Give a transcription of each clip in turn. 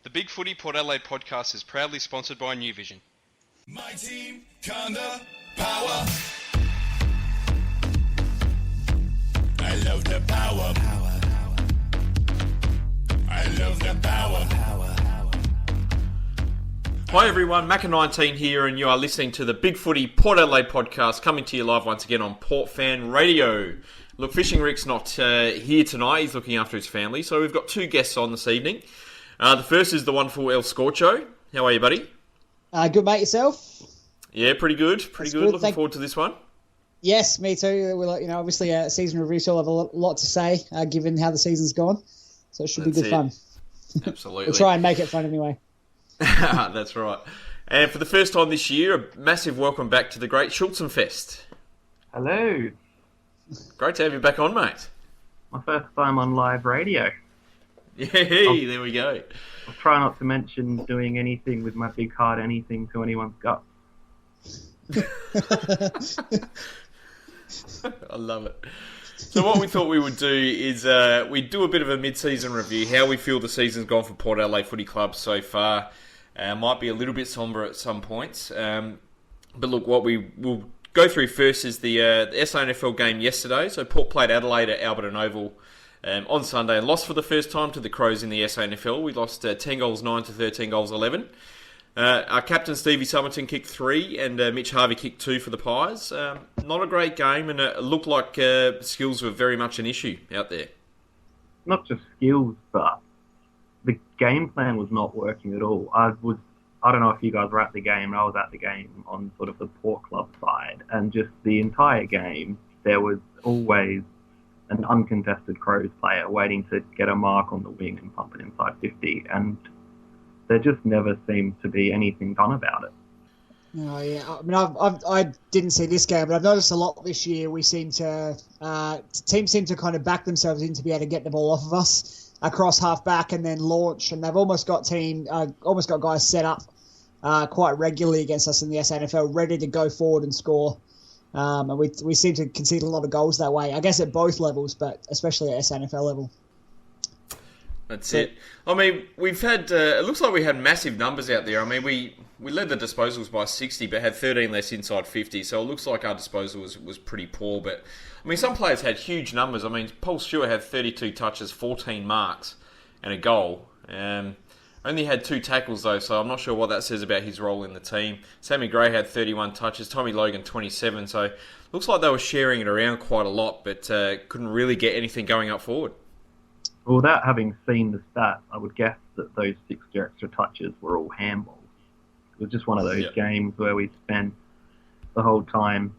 The Big Footy Port Adelaide podcast is proudly sponsored by New Vision. My team, kinda power. I love the power. I love the power. Hi everyone, Macca 19 here, and you are listening to the Big Footy Port Adelaide podcast, coming to you live once again on Port Fan Radio. Look, Fishing Rick's not here tonight, he's looking after his family, so we've got two guests on this evening. The first is the wonderful El Scorcho. How are you, buddy? Good, mate. Yourself? Yeah, pretty good. Looking forward to this one. Yes, me too. Obviously, a season review, so I'll have a lot to say, given how the season's gone. So it should be good fun. Absolutely. We'll try and make it fun anyway. That's right. And for the first time this year, a massive welcome back to the great Schulzenfest. Hello. Great to have you back on, mate. My first time on live radio. Yay, there we go. I'll try not to mention doing anything with my big hard anything to anyone's gut. I love it. So what we thought we would do is we'd do a bit of a mid-season review, how we feel the season's gone for Port Adelaide Footy Club so far. Might be a little bit sombre at some points. But look, what we will go through first is the SANFL game yesterday. So Port played Adelaide at Alberton Oval on Sunday and lost for the first time to the Crows in the SANFL. We lost 10 goals 9 to 13 goals 11. Our captain Stevie Summerton kicked 3 and Mitch Harvey kicked 2 for the Pies. Not a great game, and it looked like skills were very much an issue out there. Not just skills, but the game plan was not working at all. I don't know if you guys were at the game, I was at the game on sort of the Port Club side, and just the entire game, there was always an uncontested Crows player waiting to get a mark on the wing and pump it inside 50, and there just never seemed to be anything done about it. Oh yeah, I mean, I didn't see this game, but I've noticed a lot this year. We teams seem to kind of back themselves in to be able to get the ball off of us across half back and then launch, and they've almost got guys set up quite regularly against us in the SANFL, ready to go forward and score. And we seem to concede a lot of goals that way. I guess at both levels, but especially at SANFL level. That's it. I mean, we've had, it looks like we had massive numbers out there. I mean, we led the disposals by 60, but had 13 less inside 50, so it looks like our disposal was pretty poor. But, I mean, some players had huge numbers. I mean, Paul Stewart had 32 touches, 14 marks, and a goal. Only had 2 tackles, though, so I'm not sure what that says about his role in the team. Sammy Gray had 31 touches, Tommy Logan 27, so looks like they were sharing it around quite a lot, but couldn't really get anything going up forward. Well, without having seen the stats, I would guess that those 6 extra touches were all handballs. It was just one of those games where we spent the whole time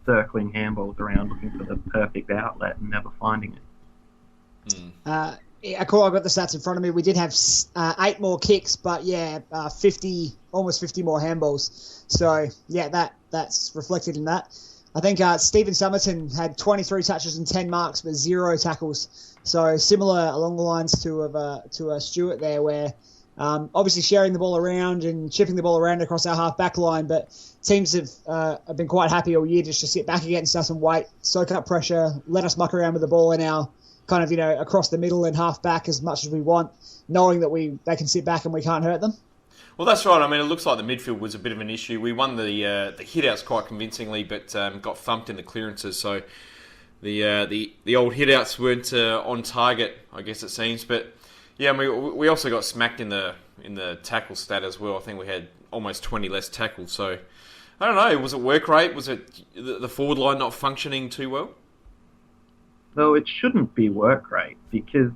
circling handballs around looking for the perfect outlet and never finding it. I've got the stats in front of me. We did have 8 more kicks, but almost 50 more handballs. So yeah, that's reflected in that. I think Stephen Summerton had 23 touches and 10 marks, but 0 tackles. So similar along the lines to Stewart there, where obviously sharing the ball around and chipping the ball around across our half back line, but teams have been quite happy all year just to sit back against us and wait, soak up pressure, let us muck around with the ball in our kind of across the middle and half back as much as we want, knowing that they can sit back and we can't hurt them. Well, that's right. I mean, it looks like the midfield was a bit of an issue. We won the hit-outs quite convincingly, but got thumped in the clearances. So the old hit-outs weren't on target, I guess it seems. But yeah, we also got smacked in the tackle stat as well. I think we had almost 20 less tackles. So I don't know. Was it work rate? Was it the forward line not functioning too well? No, it shouldn't be work rate, because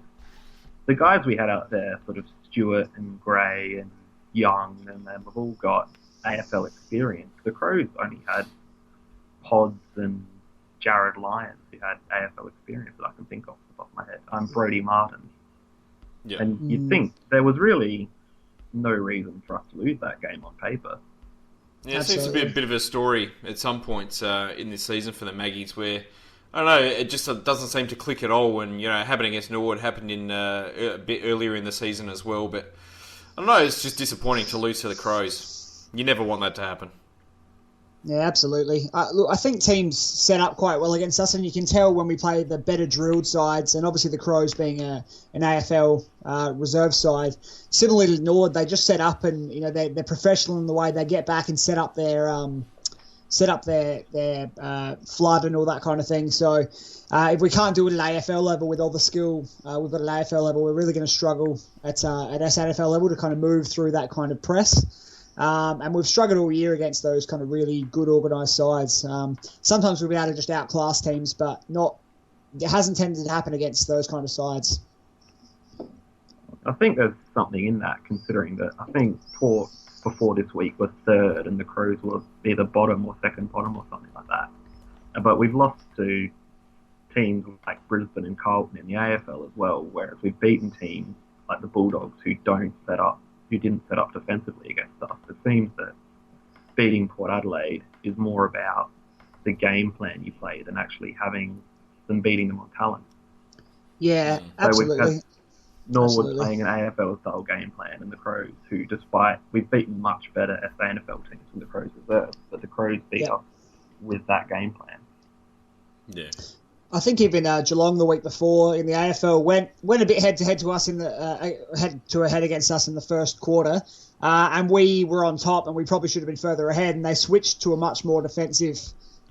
the guys we had out there, sort of Stewart and Gray and Young, and them have all got AFL experience. The Crows only had Pods and Jared Lyons, who had AFL experience that I can think of off the top of my head. I'm Brody Martin. Yeah. And you'd think there was really no reason for us to lose that game on paper. Yeah, it seems to be a bit of a story at some points in this season for the Maggies, where I don't know, it just doesn't seem to click at all. And happening against Norwood happened in a bit earlier in the season as well. But I don't know, it's just disappointing to lose to the Crows. You never want that to happen. Yeah, absolutely. Look, I think teams set up quite well against us, and you can tell when we play the better drilled sides, and obviously the Crows being an AFL reserve side. Similarly to Nord, they just set up, and they're professional in the way they get back and set up their flood and all that kind of thing. So if we can't do it at AFL level with all the skill we've got at AFL level, we're really going to struggle at SANFL level to kind of move through that kind of press. And we've struggled all year against those kind of really good organised sides. Sometimes we've been able to just outclass teams, but it hasn't tended to happen against those kind of sides. I think there's something in that, considering that I think Port before this week was third and the Crows were either bottom or second bottom or something like that. But we've lost to teams like Brisbane and Carlton in the AFL as well, whereas we've beaten teams like the Bulldogs who didn't set up defensively against us. It seems that beating Port Adelaide is more about the game plan you play than actually than beating them on talent. Yeah, absolutely. Norwood playing an AFL-style game plan, and the Crows, who, despite we've beaten much better SANFL teams than the Crows reserves, but the Crows beat us with that game plan. Yeah. I think even Geelong the week before in the AFL went a bit head to head to us head against us in the first quarter, and we were on top, and we probably should have been further ahead. And they switched to a much more defensive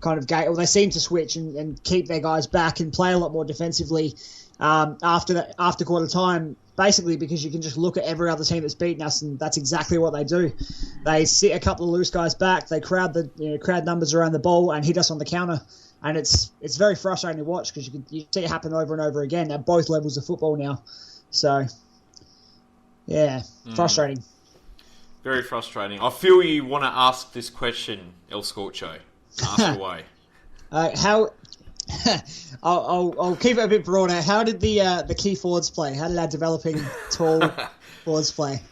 kind of game, or they seemed to switch and keep their guys back and play a lot more defensively after quarter time. Basically, because you can just look at every other team that's beaten us, and that's exactly what they do. They sit a couple of loose guys back, they crowd numbers around the ball, and hit us on the counter. And it's very frustrating to watch because you see it happen over and over again at both levels of football now. So, yeah, frustrating. Very frustrating. I feel you want to ask this question, El Scorcho. Ask away. I'll keep it a bit broader. How did the key forwards play? How did our developing tall forwards play?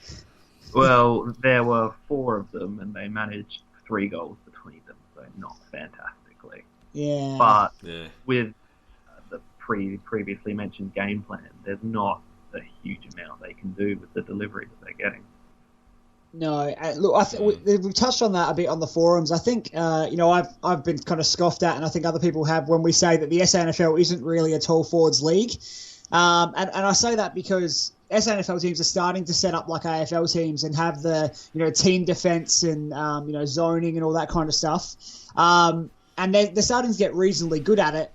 Well, there were 4 of them, and they managed 3 goals between them, so not fantastically. Yeah. But with the previously mentioned game plan, there's not a huge amount they can do with the delivery that they're getting. No, look, we've touched on that a bit on the forums. I think, I've been kind of scoffed at, and I think other people have, when we say that the SANFL isn't really a tall forwards league. And I say that because SANFL teams are starting to set up like AFL teams and have the, team defense and, zoning and all that kind of stuff. And they're starting to get reasonably good at it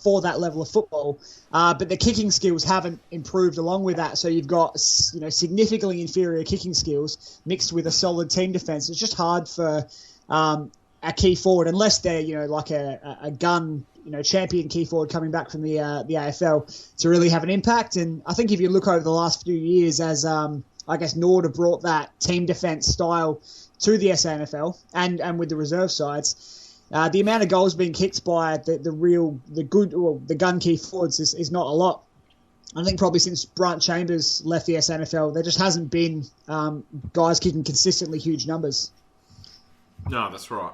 for that level of football. But the kicking skills haven't improved along with that. So you've got, significantly inferior kicking skills mixed with a solid team defense. It's just hard for a key forward, unless they're, like a gun, champion key forward coming back from the AFL, to really have an impact. And I think if you look over the last few years, as I guess Nord have brought that team defense style to the SANFL and with the reserve sides, the amount of goals being kicked by the gun key forwards is not a lot. I think probably since Brant Chambers left the SANFL, there just hasn't been guys kicking consistently huge numbers. No, that's right.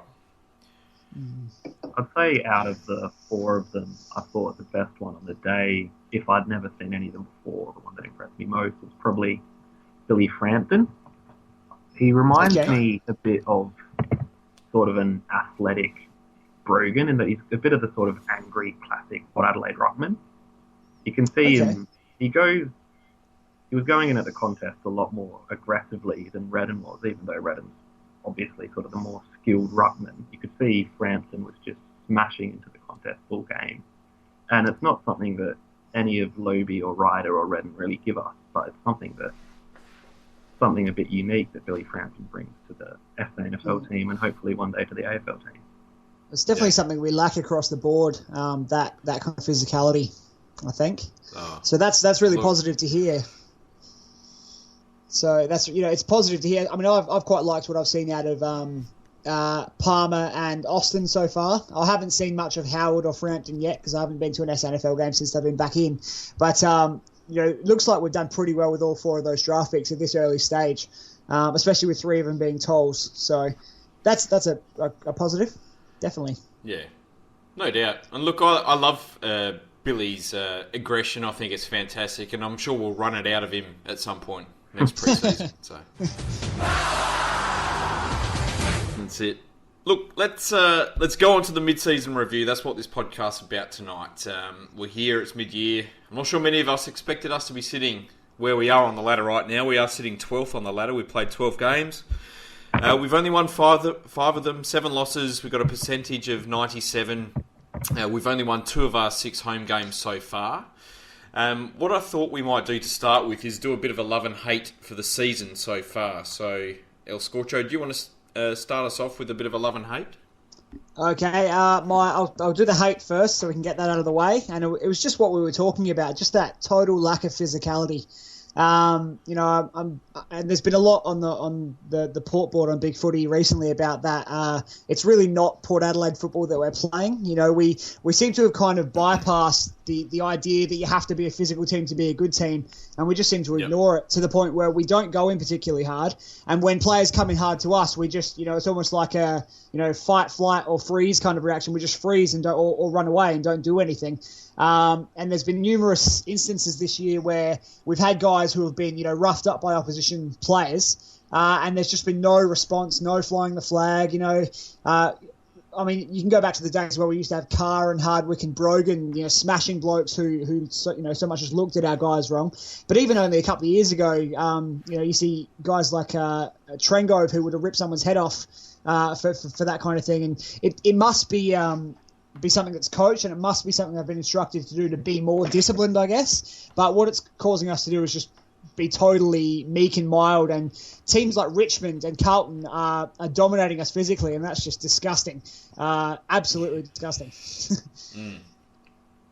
I'd say out of the 4 of them, I thought the best one on the day, if I'd never seen any of them before, the one that impressed me most was probably Billy Frampton. He reminds me a bit of sort of an athletic Brogan, in that he's a bit of the sort of angry classic Port Adelaide ruckman. You can see him. He was going in at the contest a lot more aggressively than Redden was, even though Redden's obviously sort of the more skilled ruckman. You could see Frampton was just smashing into the contest full game, and it's not something that any of Lobie or Ryder or Redden really give us, but it's something a bit unique that Billy Frampton brings to the SANFL team, and hopefully one day to the AFL team. It's definitely something we lack across the board, that kind of physicality, I think. So that's really positive to hear. So that's, it's positive to hear. I mean, I've quite liked what I've seen out of Palmer and Austin so far. I haven't seen much of Howard or Frampton yet because I haven't been to an SANFL game since they've been back in. But, it looks like we've done pretty well with all 4 of those draft picks at this early stage, especially with 3 of them being tolls. So that's a positive. Definitely. Yeah, no doubt. And look, I love Billy's aggression. I think it's fantastic, and I'm sure we'll run it out of him at some point next pre-season. So that's it. Look, let's go on to the mid-season review. That's what this podcast's about tonight. We're here, it's mid-year. I'm not sure many of us expected us to be sitting where we are on the ladder right now. We are sitting 12th on the ladder. We've played 12 games. We've only won five of them, 7 losses. We've got a percentage of 97. We've only won 2 of our 6 home games so far. What I thought we might do to start with is do a bit of a love and hate for the season so far. So, El Scorcho, do you want to start us off with a bit of a love and hate? Okay, I'll do the hate first so we can get that out of the way. And it was just what we were talking about, just that total lack of physicality. And there's been a lot on the Port board on Big Footy recently about that. It's really not Port Adelaide football that we're playing. We seem to have kind of bypassed the idea that you have to be a physical team to be a good team, and we just seem to ignore it to the point where we don't go in particularly hard. And when players come in hard to us, we just, it's almost like a, fight, flight, or freeze kind of reaction. We just freeze and don't, or run away and don't do anything. And there's been numerous instances this year where we've had guys who have been, roughed up by opposition players, and there's just been no response, no flying the flag. You can go back to the days where we used to have Carr and Hardwick and Brogan, smashing blokes who so much as looked at our guys wrong. But even only a couple of years ago, you see guys like Trengove who would have ripped someone's head off for that kind of thing, and it must be something that's coached, and it must be something I've been instructed to do to be more disciplined, I guess. But what it's causing us to do is just be totally meek and mild, and teams like Richmond and Carlton are dominating us physically, and that's just disgusting. Absolutely disgusting.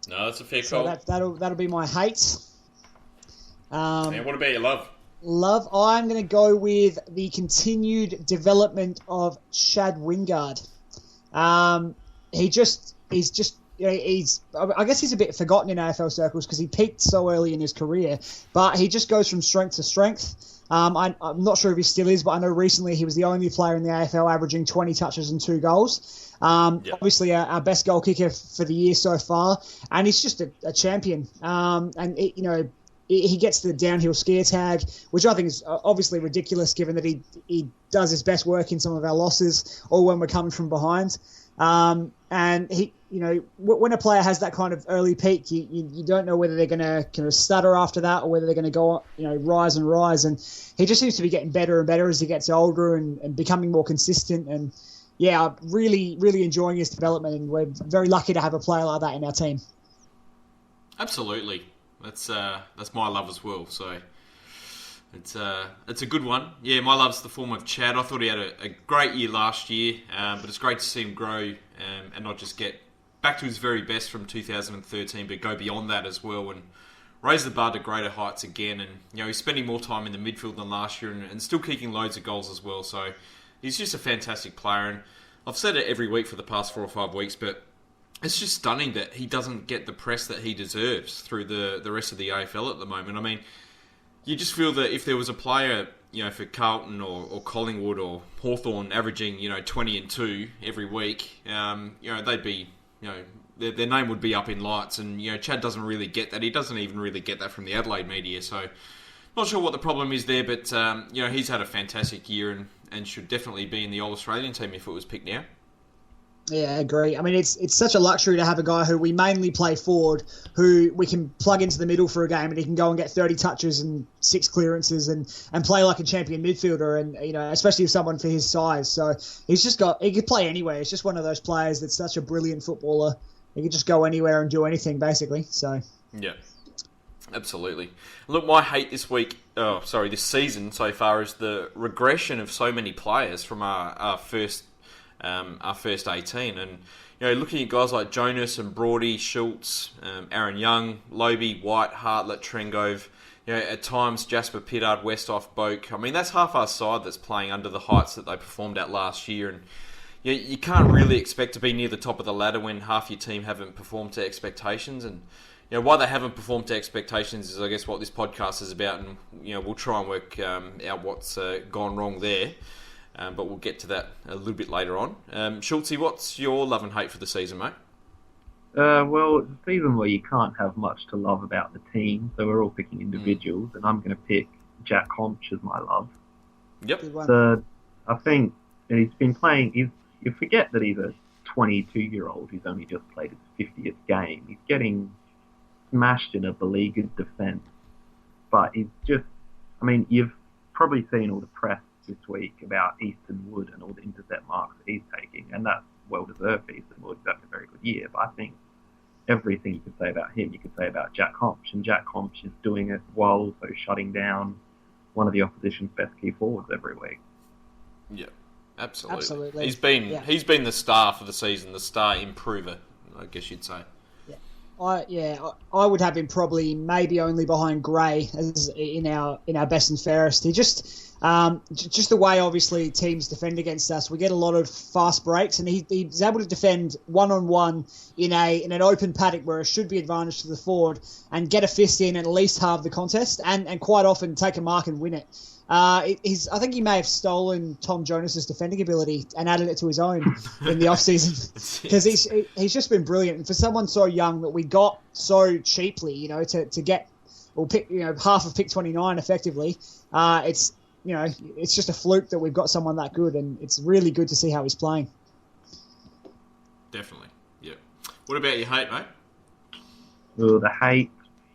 No, that's a fair call. So that'll be my hate. And what about your love? Love, I'm going to go with the continued development of Chad Wingard. I guess he's a bit forgotten in AFL circles because he peaked so early in his career, but he just goes from strength to strength. I'm not sure if he still is, but I know recently he was the only player in the AFL averaging 20 touches and 2 goals. Obviously our best goal kicker for the year so far, and he's just a champion. He gets the downhill scare tag, which I think is obviously ridiculous given that he does his best work in some of our losses or when we're coming from behind. And he, when a player has that kind of early peak, you don't know whether they're going to kind of stutter after that or whether they're going to go, rise and rise. And he just seems to be getting better and better as he gets older and becoming more consistent. And yeah, I'm really, really enjoying his development, and we're very lucky to have a player like that in our team. Absolutely. That's my love as well. So it's a good one. Yeah, my love's the form of Chad. I thought he had a great year last year, but it's great to see him grow and not just get back to his very best from 2013, but go beyond that as well and raise the bar to greater heights again. And he's spending more time in the midfield than last year and still kicking loads of goals as well. So he's just a fantastic player. And I've said it every week for the past 4 or 5 weeks, but it's just stunning that he doesn't get the press that he deserves through the rest of the AFL at the moment. I mean, you just feel that if there was a player, for Carlton or Collingwood or Hawthorn averaging, 20 and 2 every week, they'd be, their name would be up in lights. And, Chad doesn't really get that. He doesn't even really get that from the Adelaide media. So, not sure what the problem is there, but, he's had a fantastic year and should definitely be in the All-Australian team if it was picked now. Yeah, I agree. I mean, it's such a luxury to have a guy who we mainly play forward, who we can plug into the middle for a game and he can go and get 30 touches and 6 clearances and play like a champion midfielder, and especially with someone for his size. So he could play anywhere. He's just one of those players that's such a brilliant footballer. He could just go anywhere and do anything, basically. So yeah, absolutely. Look, my hate this season so far is the regression of so many players from our first 18, and looking at guys like Jonas and Brody, Schultz, Aaron Young, Lobie, White, Hartlett, Trengove, at times Jasper Pittard, Westhoff, Boak. I mean, that's half our side that's playing under the heights that they performed at last year, and you can't really expect to be near the top of the ladder when half your team haven't performed to expectations. And why they haven't performed to expectations is, I guess, what this podcast is about, and we'll try and work out what's gone wrong there. But we'll get to that a little bit later on. Schultzy, what's your love and hate for the season, mate? Well, it's a season where you can't have much to love about the team, so we're all picking individuals, and I'm going to pick Jack Honch as my love. Yep. So I think he's been playing. you forget that he's a 22-year-old who's only just played his 50th game. He's getting smashed in a beleaguered defence. But he's just, I mean, you've probably seen all the press this week about Easton Wood and all the intercept marks that he's taking, and that's well-deserved for Easton Wood. He's having a very good year, but I think everything you could say about him, you could say about Jack Homsch, and Jack Homsch is doing it while also shutting down one of the opposition's best key forwards every week. Yeah, absolutely. Absolutely. He's been the star for the season, the star improver, I guess you'd say. I would have him probably maybe only behind Gray as in our best and fairest. He just the way obviously teams defend against us, we get a lot of fast breaks, and he's able to defend 1-on-1 in an open paddock where it should be advantage to the forward and get a fist in and at least halve the contest and quite often take a mark and win it. I think he may have stolen Tom Jonas's defending ability and added it to his own in the off-season because he's just been brilliant. And for someone so young that we got so cheaply, to get or pick, half of pick 29 effectively, it's just a fluke that we've got someone that good, and it's really good to see how he's playing. Definitely, yeah. What about your hate, mate? Well, the hate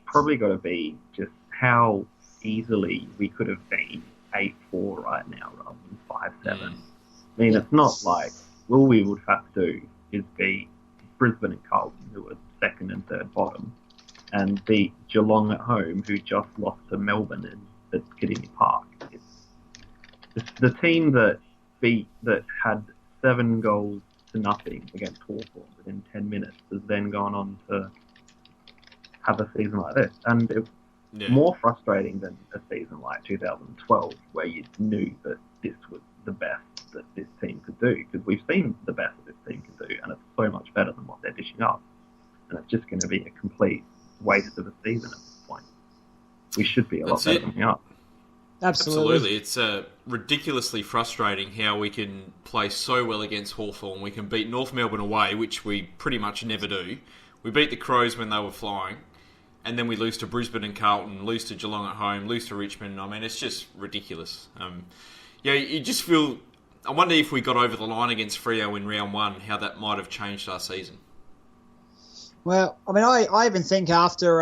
probably got to be just how easily we could have been 8-4 right now rather than 5-7. I mean, it's not like all we would have to do is beat Brisbane and Carlton, who are second and third bottom, and beat Geelong at home, who just lost to Melbourne at Kadini Park. It's the team that had 7 goals to nothing against Hawthorn within 10 minutes has then gone on to have a season like this. And it's more frustrating than a season like 2012, where you knew that this was the best that this team could do, because we've seen the best that this team can do, and it's so much better than what they're dishing up. And it's just going to be a complete waste of a season at this point. We should be a lot better than we are. Absolutely. It's ridiculously frustrating how we can play so well against Hawthorn. We can beat North Melbourne away, which we pretty much never do. We beat the Crows when they were flying, and then we lose to Brisbane and Carlton, lose to Geelong at home, lose to Richmond. I mean, it's just ridiculous. You just feel... I wonder if we got over the line against Freo in round 1, how that might have changed our season. Well, I mean, I even think after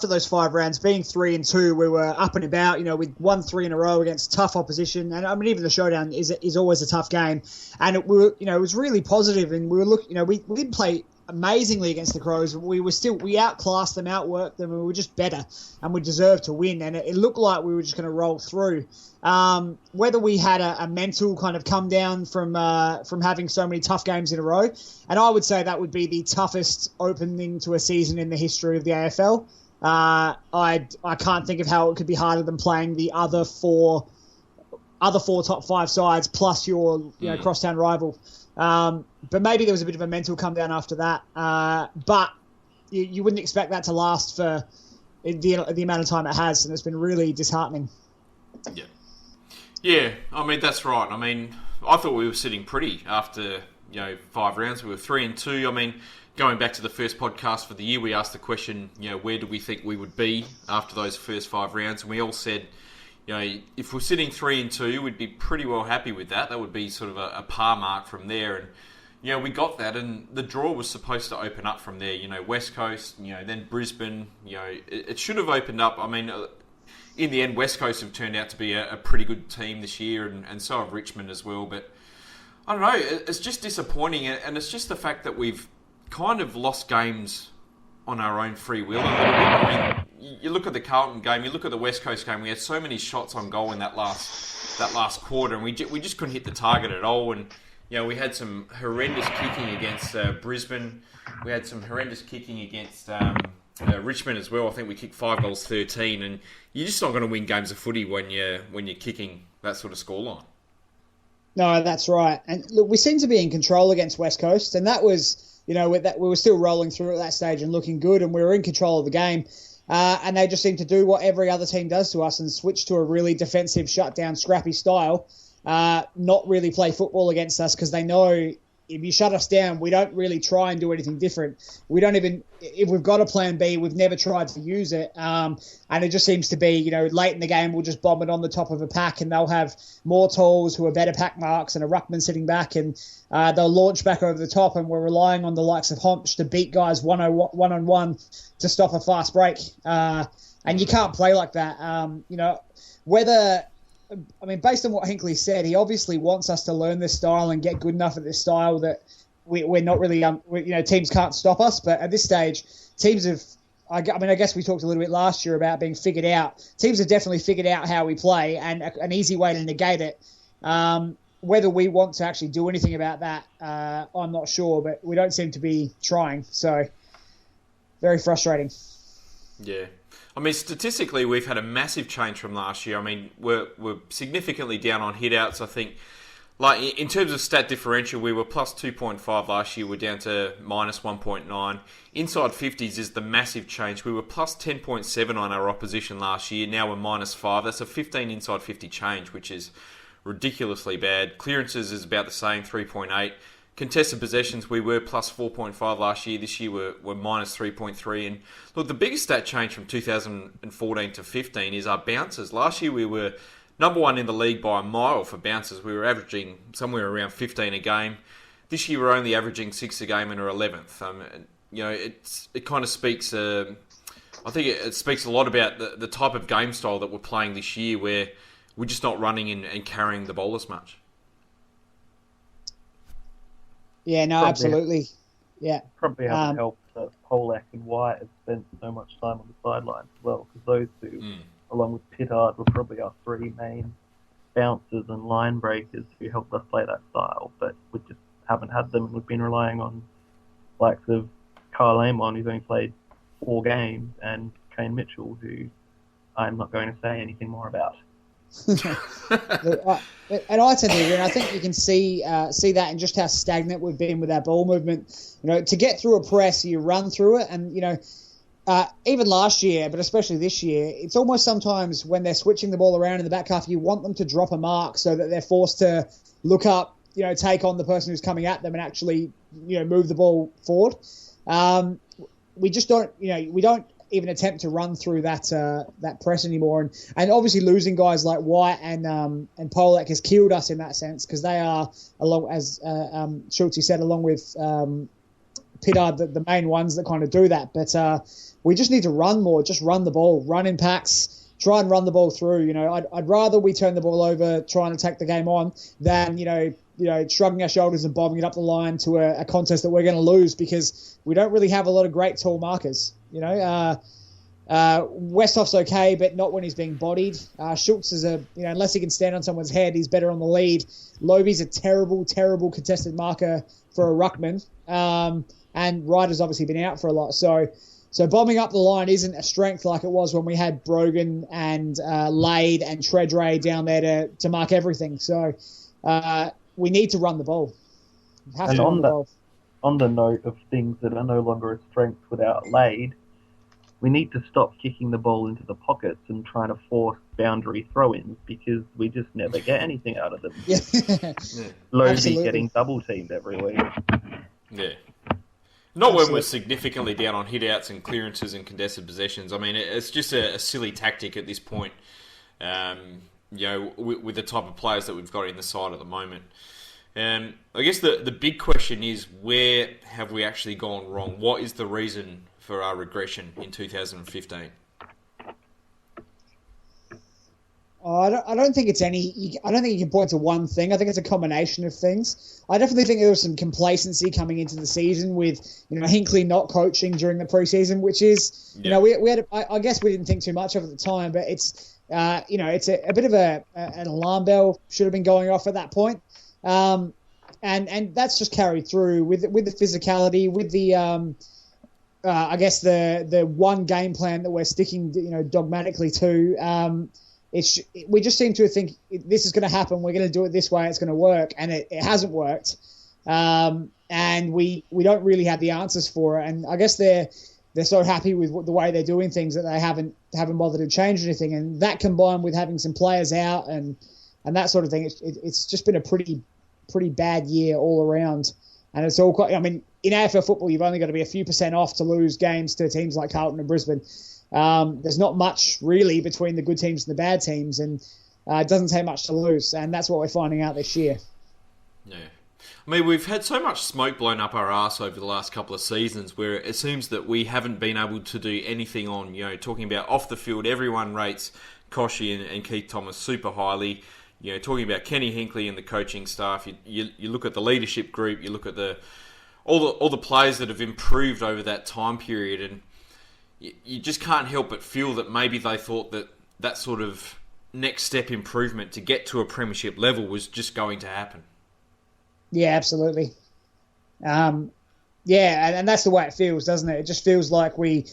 those 5 rounds, being 3-2, we were up and about. We won 3 in a row against tough opposition, and I mean, even the showdown is always a tough game. And it was really positive, and we were we didn't play amazingly against the Crows. We outclassed them, outworked them, and we were just better, and we deserved to win. And it looked like we were just going to roll through. Whether we had a mental kind of come down from having so many tough games in a row, and I would say that would be the toughest opening to a season in the history of the AFL. I can't think of how it could be harder than playing the other four top 5 sides plus your crosstown rival. But maybe there was a bit of a mental come down after that. But you wouldn't expect that to last for the amount of time it has, and it's been really disheartening. Yeah, I mean, that's right. I mean, I thought we were sitting pretty after 5 rounds. We were 3-2. I mean, going back to the first podcast for the year, we asked the question, where do we think we would be after those first 5 rounds? And we all said, if we're sitting 3-2, we'd be pretty well happy with that. That would be sort of a par mark from there. And, we got that. And the draw was supposed to open up from there. West Coast, then Brisbane. It should have opened up. I mean, in the end, West Coast have turned out to be a pretty good team this year, and so have Richmond as well. But I don't know, it's just disappointing, and it's just the fact that we've kind of lost games on our own free will a little bit. I mean, you look at the Carlton game, you look at the West Coast game, we had so many shots on goal in that last quarter, and we just couldn't hit the target at all. And we had some horrendous kicking against Brisbane. We had some horrendous kicking against Richmond as well. I think we kicked 5 goals, 13, and you're just not going to win games of footy when you're kicking that sort of scoreline. No, that's right. And look, we seem to be in control against West Coast, and that was, we were still rolling through at that stage and looking good, and we were in control of the game. And they just seem to do what every other team does to us and switch to a really defensive, shutdown, scrappy style, not really play football against us because they know if you shut us down, we don't really try and do anything different. We don't even, if we've got a plan B, we've never tried to use it. And it just seems to be, late in the game, we'll just bomb it on the top of a pack, and they'll have more tools who are better pack marks and a ruckman sitting back, and they'll launch back over the top, and we're relying on the likes of Homps to beat guys one-on-one to stop a fast break. And you can't play like that. Based on what Hinckley said, he obviously wants us to learn this style and get good enough at this style that we're not really, teams can't stop us. But at this stage, teams have, I guess we talked a little bit last year about being figured out. Teams have definitely figured out how we play, and an easy way to negate it. Whether we want to actually do anything about that, I'm not sure, but we don't seem to be trying. So, very frustrating. Yeah. Statistically, we've had a massive change from last year. We're significantly down on hit-outs, I think. Like, in terms of stat differential, we were plus 2.5 last year. We're down to minus 1.9. Inside 50s is the massive change. We were plus 10.7 on our opposition last year. Now we're minus 5. That's a 15 inside 50 change, which is ridiculously bad. Clearances is about the same, 3.8. Contested possessions, we were plus 4.5 last year. This year we're minus 3.3. And look, the biggest stat change from 2014 to 15 is our bounces. Last year we were number one in the league by a mile for bounces. We were averaging somewhere around 15 a game. This year we're only averaging 6 a game and are 11th. It kind of speaks. I think it speaks a lot about the type of game style that we're playing this year, where we're just not running and carrying the ball as much. Yeah, no, absolutely. Yeah. Probably hasn't helped that Polak and White have spent so much time on the sidelines as well, because those two, along with Pittard, were probably our three main bouncers and line breakers who helped us play that style, but we just haven't had them, and we've been relying on likes of Kyle Amon, who's only played 4 games, and Kane Mitchell, who I'm not going to say anything more about. And I tend to agree, and I think you can see that in just how stagnant we've been with our ball movement. To get through a press, you run through it, and even last year, but especially this year, it's almost sometimes when they're switching the ball around in the back half, you want them to drop a mark so that they're forced to look up, take on the person who's coming at them and actually, move the ball forward. We just don't, we don't even attempt to run through that press anymore, and obviously losing guys like White and Polak has killed us in that sense, because they are, along as Schultz said, along with Pittard, the main ones that kind of do that. But we just need to run more, just run the ball, run in packs, try and run the ball through. I'd rather we turn the ball over trying to take the game on than shrugging our shoulders and bombing it up the line to a contest that we're going to lose, because we don't really have a lot of great tall markers. Westhoff's okay, but not when he's being bodied. Schultz is unless he can stand on someone's head, he's better on the lead. Loby's a terrible, terrible contested marker for a ruckman. And Ryder's obviously been out for a lot. So bombing up the line isn't a strength like it was when we had Brogan and Lade and Treadray down there to mark everything. So we need to run the ball. On the note of things that are no longer a strength without Lade, we need to stop kicking the ball into the pockets and trying to force boundary throw-ins, because we just never get anything out of them. Yeah. Loby getting double-teamed every week. Yeah. Not when we're significantly down on hit-outs and clearances and contested possessions. It's just a silly tactic at this point, with the type of players that we've got in the side at the moment. I guess the big question is, where have we actually gone wrong? What is the reason for our regression in 2015? I don't think it's I don't think you can point to one thing. I think it's a combination of things. I definitely think there was some complacency coming into the season with, Hinckley not coaching during the preseason, which is, we had. I guess we didn't think too much of it at the time, but it's, it's a bit of an alarm bell should have been going off at that point. And that's just carried through with the physicality, with the I guess the one game plan that we're sticking, dogmatically to. We just seem to think this is going to happen. We're going to do it this way. It's going to work, and it hasn't worked. And we don't really have the answers for it. And I guess they're so happy with the way they're doing things that they haven't bothered to change anything. And that combined with having some players out and that sort of thing, it's just been a pretty bad year all around. And it's all quite, I mean, in AFL football, you've only got to be a few % off to lose games to teams like Carlton and Brisbane. There's not much really between the good teams and the bad teams, and it doesn't take much to lose, and that's what we're finding out this year. Yeah. I mean, we've had so much smoke blown up our arse over the last couple of seasons where it seems that we haven't been able to do anything on, talking about off the field. Everyone rates Koshi and Keith Thomas super highly. Talking about Kenny Hinkley and the coaching staff. You look at the leadership group, you look at all the players that have improved over that time period, and you just can't help but feel that maybe they thought that sort of next step improvement to get to a premiership level was just going to happen. Yeah, absolutely. And that's the way it feels, doesn't it? It just feels like we,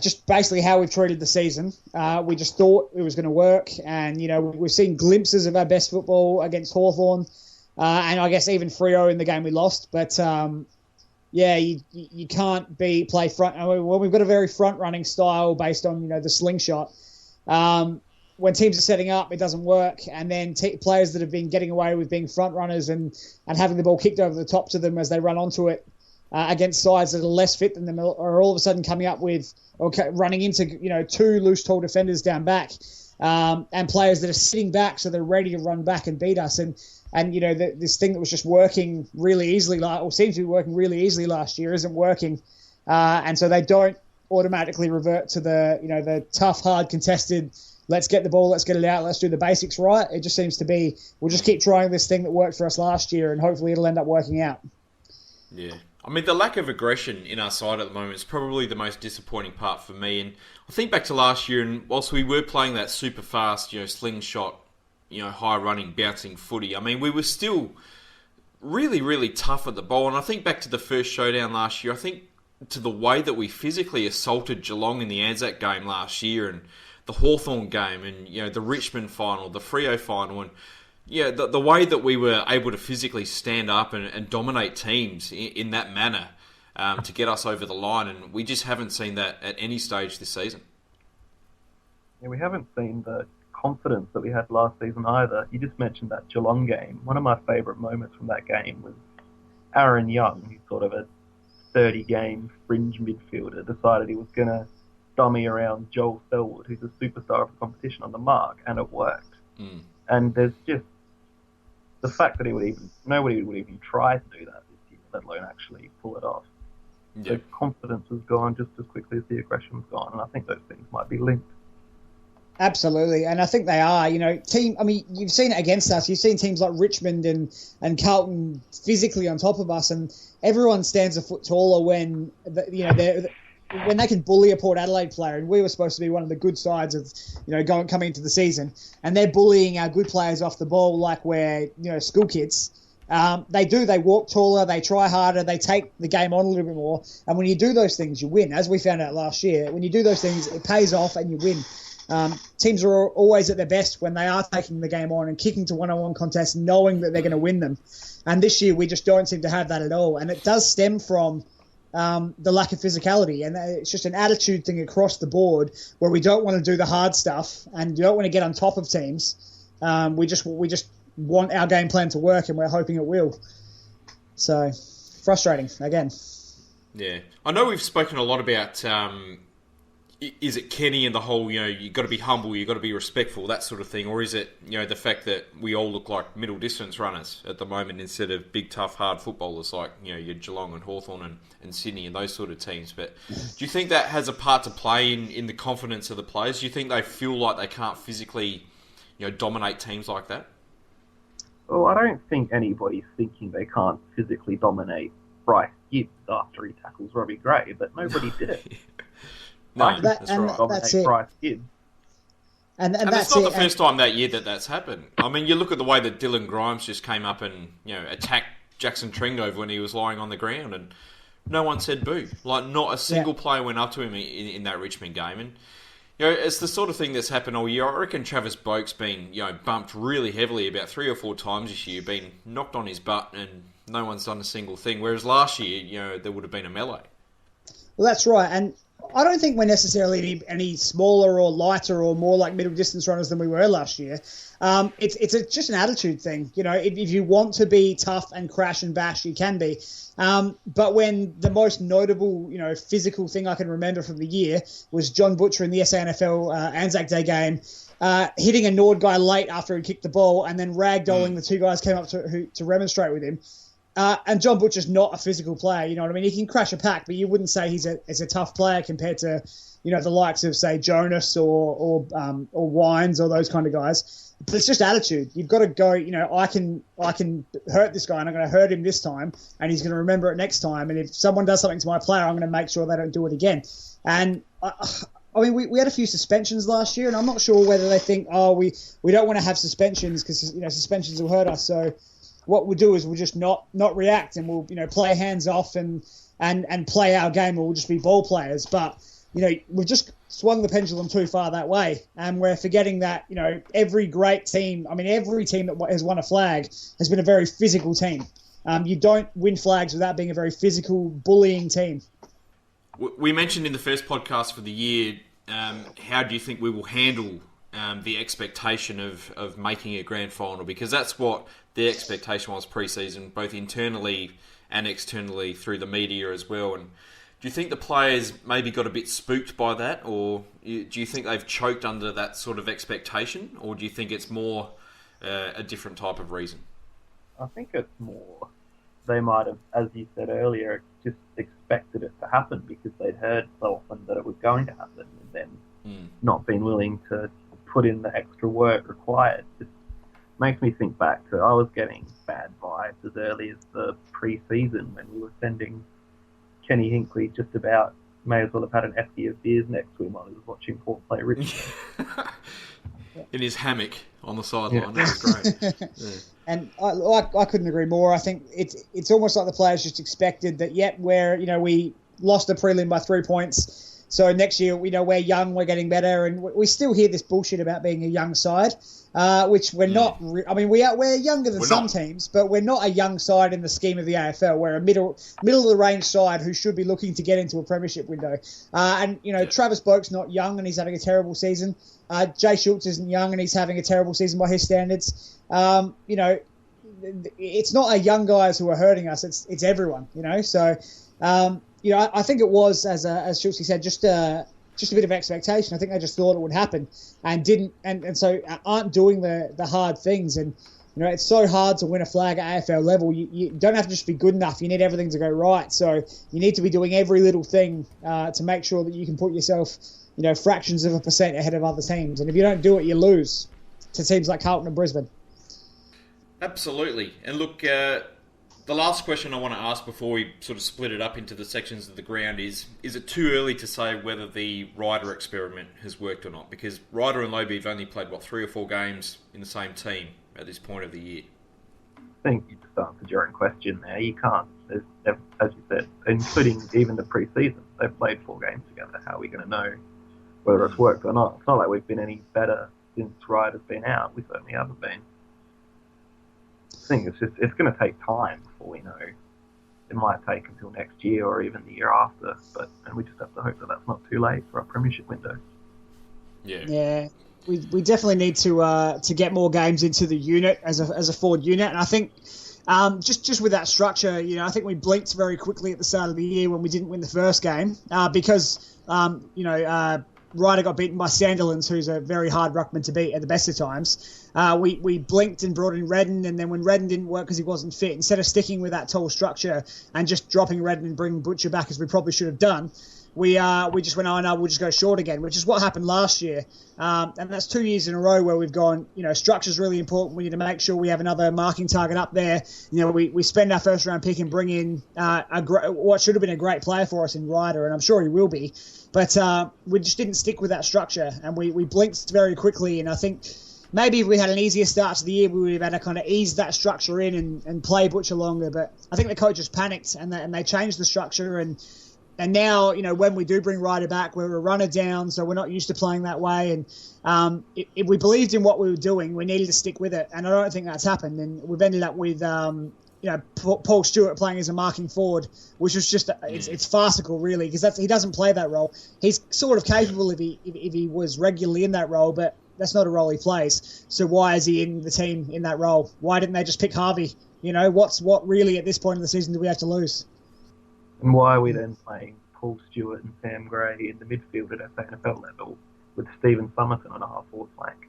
just basically how we've treated the season. We just thought it was going to work, and we've seen glimpses of our best football against Hawthorn, and I guess even Freo in the game we lost. But you can't play front. Well, we've got a very front running style based on the slingshot. When teams are setting up, it doesn't work. And then players that have been getting away with being front runners and having the ball kicked over the top to them as they run onto it against sides that are less fit than them are all of a sudden coming up with or running into two loose tall defenders down back and players that are sitting back so they're ready to run back and beat us. And this thing that was just working really easily, or seems to be working really easily last year, isn't working. And so they don't automatically revert to the tough, hard, contested, let's get the ball, let's get it out, let's do the basics right. It just seems to be, we'll just keep trying this thing that worked for us last year and hopefully it'll end up working out. Yeah. I mean, the lack of aggression in our side at the moment is probably the most disappointing part for me. And I think back to last year, and whilst we were playing that super fast, slingshot, high running, bouncing footy, I mean, we were still really, really tough at the ball. And I think back to the first showdown last year, I think to the way that we physically assaulted Geelong in the Anzac game last year, and the Hawthorn game, and the Richmond final, the Freo final, and the way that we were able to physically stand up and dominate teams in that manner to get us over the line, and we just haven't seen that at any stage this season. Yeah, we haven't seen the confidence that we had last season either. You just mentioned that Geelong game. One of my favourite moments from that game was Aaron Young, who's sort of a 30-game fringe midfielder, decided he was going to dummy around Joel Selwood, who's a superstar of the competition, on the mark, and it worked. And there's just the fact that nobody would even try to do that this year, let alone actually pull it off. Yeah. The confidence was gone just as quickly as the aggression was gone, and I think those things might be linked. Absolutely, and I think they are. You've seen it against us. You've seen teams like Richmond and Carlton physically on top of us, and everyone stands a foot taller when when they can bully a Port Adelaide player, and we were supposed to be one of the good sides of coming into the season, and they're bullying our good players off the ball like we're school kids. They walk taller, they try harder, they take the game on a little bit more, and when you do those things, you win. As we found out last year, when you do those things, it pays off and you win. Teams are always at their best when they are taking the game on and kicking to one-on-one contests, knowing that they're going to win them. And this year, we just don't seem to have that at all, and it does stem from the lack of physicality, and it's just an attitude thing across the board where we don't want to do the hard stuff and you don't want to get on top of teams. We just want our game plan to work, and we're hoping it will. So frustrating again. Yeah, I know we've spoken a lot about is it Kenny and the whole you got to be humble, you got to be respectful, that sort of thing, or is it the fact that we all look like middle distance runners at the moment instead of big tough hard footballers like your Geelong and Hawthorn and Sydney and those sort of teams? But do you think that has a part to play in the confidence of the players? Do you think they feel like they can't physically dominate teams like that? Well, I don't think anybody's thinking they can't physically dominate Bryce Gibbs after he tackles Robbie Gray, but nobody did it. No, that's right. That's it. Bryce Gibbs. And it's not the first time that year that's happened. I mean, you look at the way that Dylan Grimes just came up and attacked Jackson Tringove when he was lying on the ground, and no one said boo. Like, not a single player went up to him in that Richmond game. And it's the sort of thing that's happened all year. I reckon Travis Boak's been bumped really heavily about 3 or 4 times this year, been knocked on his butt, and no one's done a single thing. Whereas last year, there would have been a melee. Well, that's right, and I don't think we're necessarily any smaller or lighter or more like middle distance runners than we were last year. Just an attitude thing. If you want to be tough and crash and bash, you can be. But when the most notable, physical thing I can remember from the year was John Butcher in the SANFL Anzac Day game, hitting a Nord guy late after he kicked the ball and then ragdolling the two guys came up to remonstrate with him. And John Butcher's not a physical player, you know what I mean? He can crash a pack, but you wouldn't say he's a tough player compared to, the likes of, say, Jonas or Wines or those kind of guys. But it's just attitude. You've got to go, I can hurt this guy and I'm going to hurt him this time and he's going to remember it next time. And if someone does something to my player, I'm going to make sure they don't do it again. And we had a few suspensions last year and I'm not sure whether they think, we don't want to have suspensions because, suspensions will hurt us. So what we'll do is we'll just not react and we'll, play hands off and play our game, or we'll just be ball players. But, we've just swung the pendulum too far that way. And we're forgetting that, every great team, every team that has won a flag has been a very physical team. You don't win flags without being a very physical, bullying team. We mentioned in the first podcast for the year, how do you think we will handle the expectation of making a grand final? Because that's what the expectation was pre-season, both internally and externally through the media as well. And do you think the players maybe got a bit spooked by that, or do you think they've choked under that sort of expectation, or do you think it's more a different type of reason? I think it's more they might have, as you said earlier, just expected it to happen because they'd heard so often that it was going to happen, and then not been willing to put in the extra work required. Just makes me think back to I was getting bad vibes as early as the pre-season when we were sending Kenny Hinkley just about may as well have had an FD of beers next to him while he was watching Port play Richmond. In his hammock on the sideline. Yeah. That was great. Yeah. And I couldn't agree more. I think it's almost like the players just expected that, we lost the prelim by 3 points. So next year, we're young, we're getting better, and we still hear this bullshit about being a young side, which we're not. We're younger than some teams, but we're not a young side in the scheme of the AFL. We're a middle of the range side who should be looking to get into a premiership window. Travis Boak's not young and he's having a terrible season. Jay Schultz isn't young and he's having a terrible season by his standards. It's not our young guys who are hurting us. It's everyone. So. I think it was, as Schultz said, just a bit of expectation. I think they just thought it would happen and didn't, and so aren't doing the hard things. And it's so hard to win a flag at AFL level. You don't have to just be good enough. You need everything to go right. So you need to be doing every little thing to make sure that you can put yourself, fractions of a percent ahead of other teams. And if you don't do it, you lose to teams like Carlton and Brisbane. Absolutely. And look. The last question I want to ask before we sort of split it up into the sections of the ground is it too early to say whether the Ryder experiment has worked or not? Because Ryder and Lobie have only played, 3 or 4 games in the same team at this point of the year. I think you just answered your own question there. You can't, as you said, including even the pre-season, they've played 4 games together. How are we going to know whether it's worked or not? It's not like we've been any better since Ryder's been out. We certainly haven't been. I think it's going to take time before we know. It might take until next year or even the year after, and we just have to hope that that's not too late for our premiership window. Yeah, we definitely need to get more games into the unit as a forward unit, and I think just with that structure, I think we blinked very quickly at the start of the year when we didn't win the first game because Ryder got beaten by Sandilands, who's a very hard ruckman to beat at the best of times. We blinked and brought in Redden, and then when Redden didn't work because he wasn't fit, instead of sticking with that tall structure and just dropping Redden and bringing Butcher back as we probably should have done, we just went, oh no, we'll just go short again, which is what happened last year. And that's 2 years in a row where we've gone, structure's really important. We need to make sure we have another marking target up there. We spend our first round pick and bring in what should have been a great player for us in Ryder, and I'm sure he will be. But we just didn't stick with that structure, and we blinked very quickly. And I think maybe if we had an easier start to the year, we would have had to kind of ease that structure in and play Butcher longer. But I think the coaches panicked and they changed the structure. And now, when we do bring Ryder back, we're a runner down, so we're not used to playing that way. And if we believed in what we were doing, we needed to stick with it. And I don't think that's happened. And we've ended up with Paul Stewart playing as a marking forward, which was just it's farcical really, because he doesn't play that role. He's sort of capable if he was regularly in that role, but that's not a role he plays. So why is he in the team in that role? Why didn't they just pick Harvey? What really at this point in the season do we have to lose? And why are we then playing Paul Stewart and Sam Gray in the midfield at SANFL level with Stephen Summerton on a half-forward flank?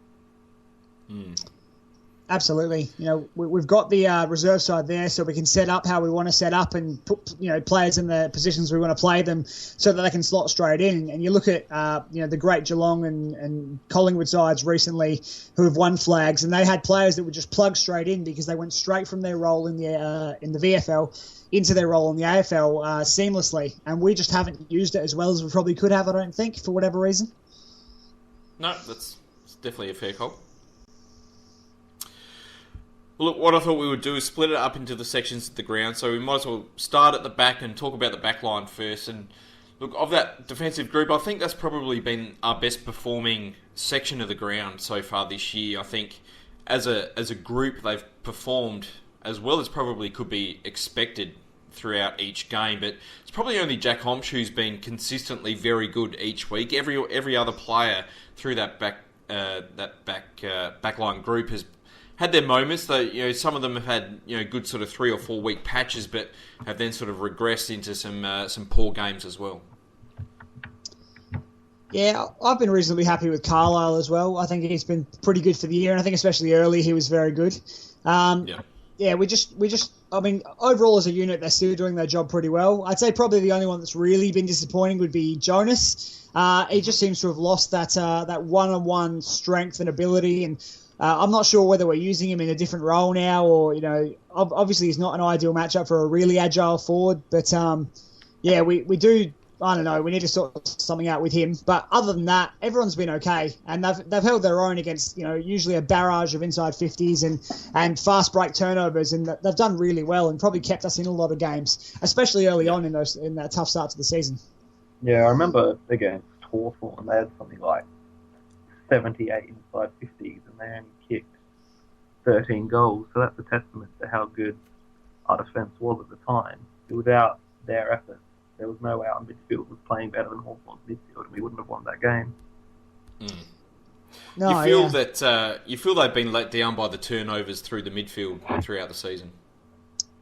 Absolutely. We've got the reserve side there, so we can set up how we want to set up and put players in the positions we want to play them, so that they can slot straight in. And you look at the great Geelong and Collingwood sides recently who have won flags, and they had players that would just plug straight in because they went straight from their role in the VFL into their role in the AFL seamlessly. And we just haven't used it as well as we probably could have, I don't think, for whatever reason. No, that's definitely a fair call. Look, what I thought we would do is split it up into the sections of the ground, so we might as well start at the back and talk about the back line first. And look, of that defensive group, I think that's probably been our best performing section of the ground so far this year. I think as a group, they've performed as well as probably could be expected throughout each game. But it's probably only Jack Homsch who's been consistently very good each week. Every other player through that backline group has had their moments, though. Some of them have had good sort of 3 or 4 week patches, but have then sort of regressed into some poor games as well. Yeah, I've been reasonably happy with Carlisle as well. I think he's been pretty good for the year, and I think especially early he was very good. We just. I mean, overall as a unit, they're still doing their job pretty well. I'd say probably the only one that's really been disappointing would be Jonas. He just seems to have lost that one-on-one strength and ability, and I'm not sure whether we're using him in a different role now, or obviously he's not an ideal matchup for a really agile forward. But we do. I don't know. We need to sort something out with him. But other than that, everyone's been okay, and they've held their own against usually a barrage of inside 50s and fast break turnovers, and they've done really well and probably kept us in a lot of games, especially early on in that tough start to the season. Yeah, I remember against Hawthorn, they had something like 78 inside 50s, and they only kicked 13 goals. So that's a testament to how good our defence was at the time. Without their efforts, there was no way our midfield was playing better than Hawthorn's midfield, and we wouldn't have won that game. No, you feel they've been let down by the turnovers through the midfield throughout the season.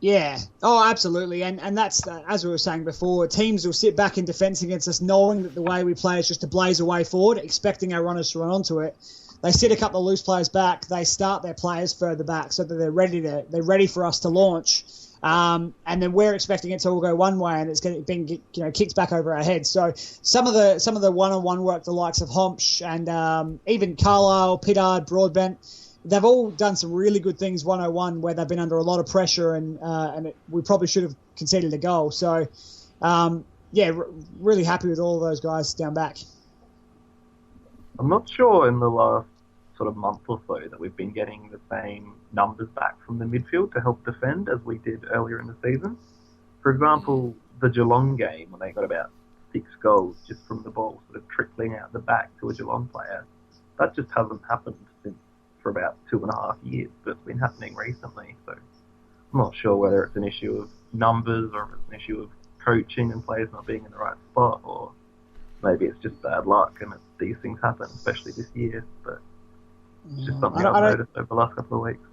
Yeah. Oh, absolutely. And that's, as we were saying before, teams will sit back in defence against us knowing that the way we play is just to blaze away forward, expecting our runners to run onto it. They sit a couple of loose players back. They start their players further back so that they're ready for us to launch. And then we're expecting it to all go one way, and it's being kicked back over our heads. So some of the one-on-one work, the likes of Homsch and even Carlisle, Pittard, Broadbent, they've all done some really good things 101 where they've been under a lot of pressure, and we probably should have conceded a goal. So, really happy with all of those guys down back. I'm not sure in the last sort of month or so that we've been getting the same numbers back from the midfield to help defend as we did earlier in the season. For example, the Geelong game, when they got about 6 goals just from the ball sort of trickling out the back to a Geelong player, that just hasn't happened for about 2.5 years, but it's been happening recently. So I'm not sure whether it's an issue of numbers or if it's an issue of coaching and players not being in the right spot, or maybe it's just bad luck and these things happen, especially this year. But it's just something I've noticed over the last couple of weeks.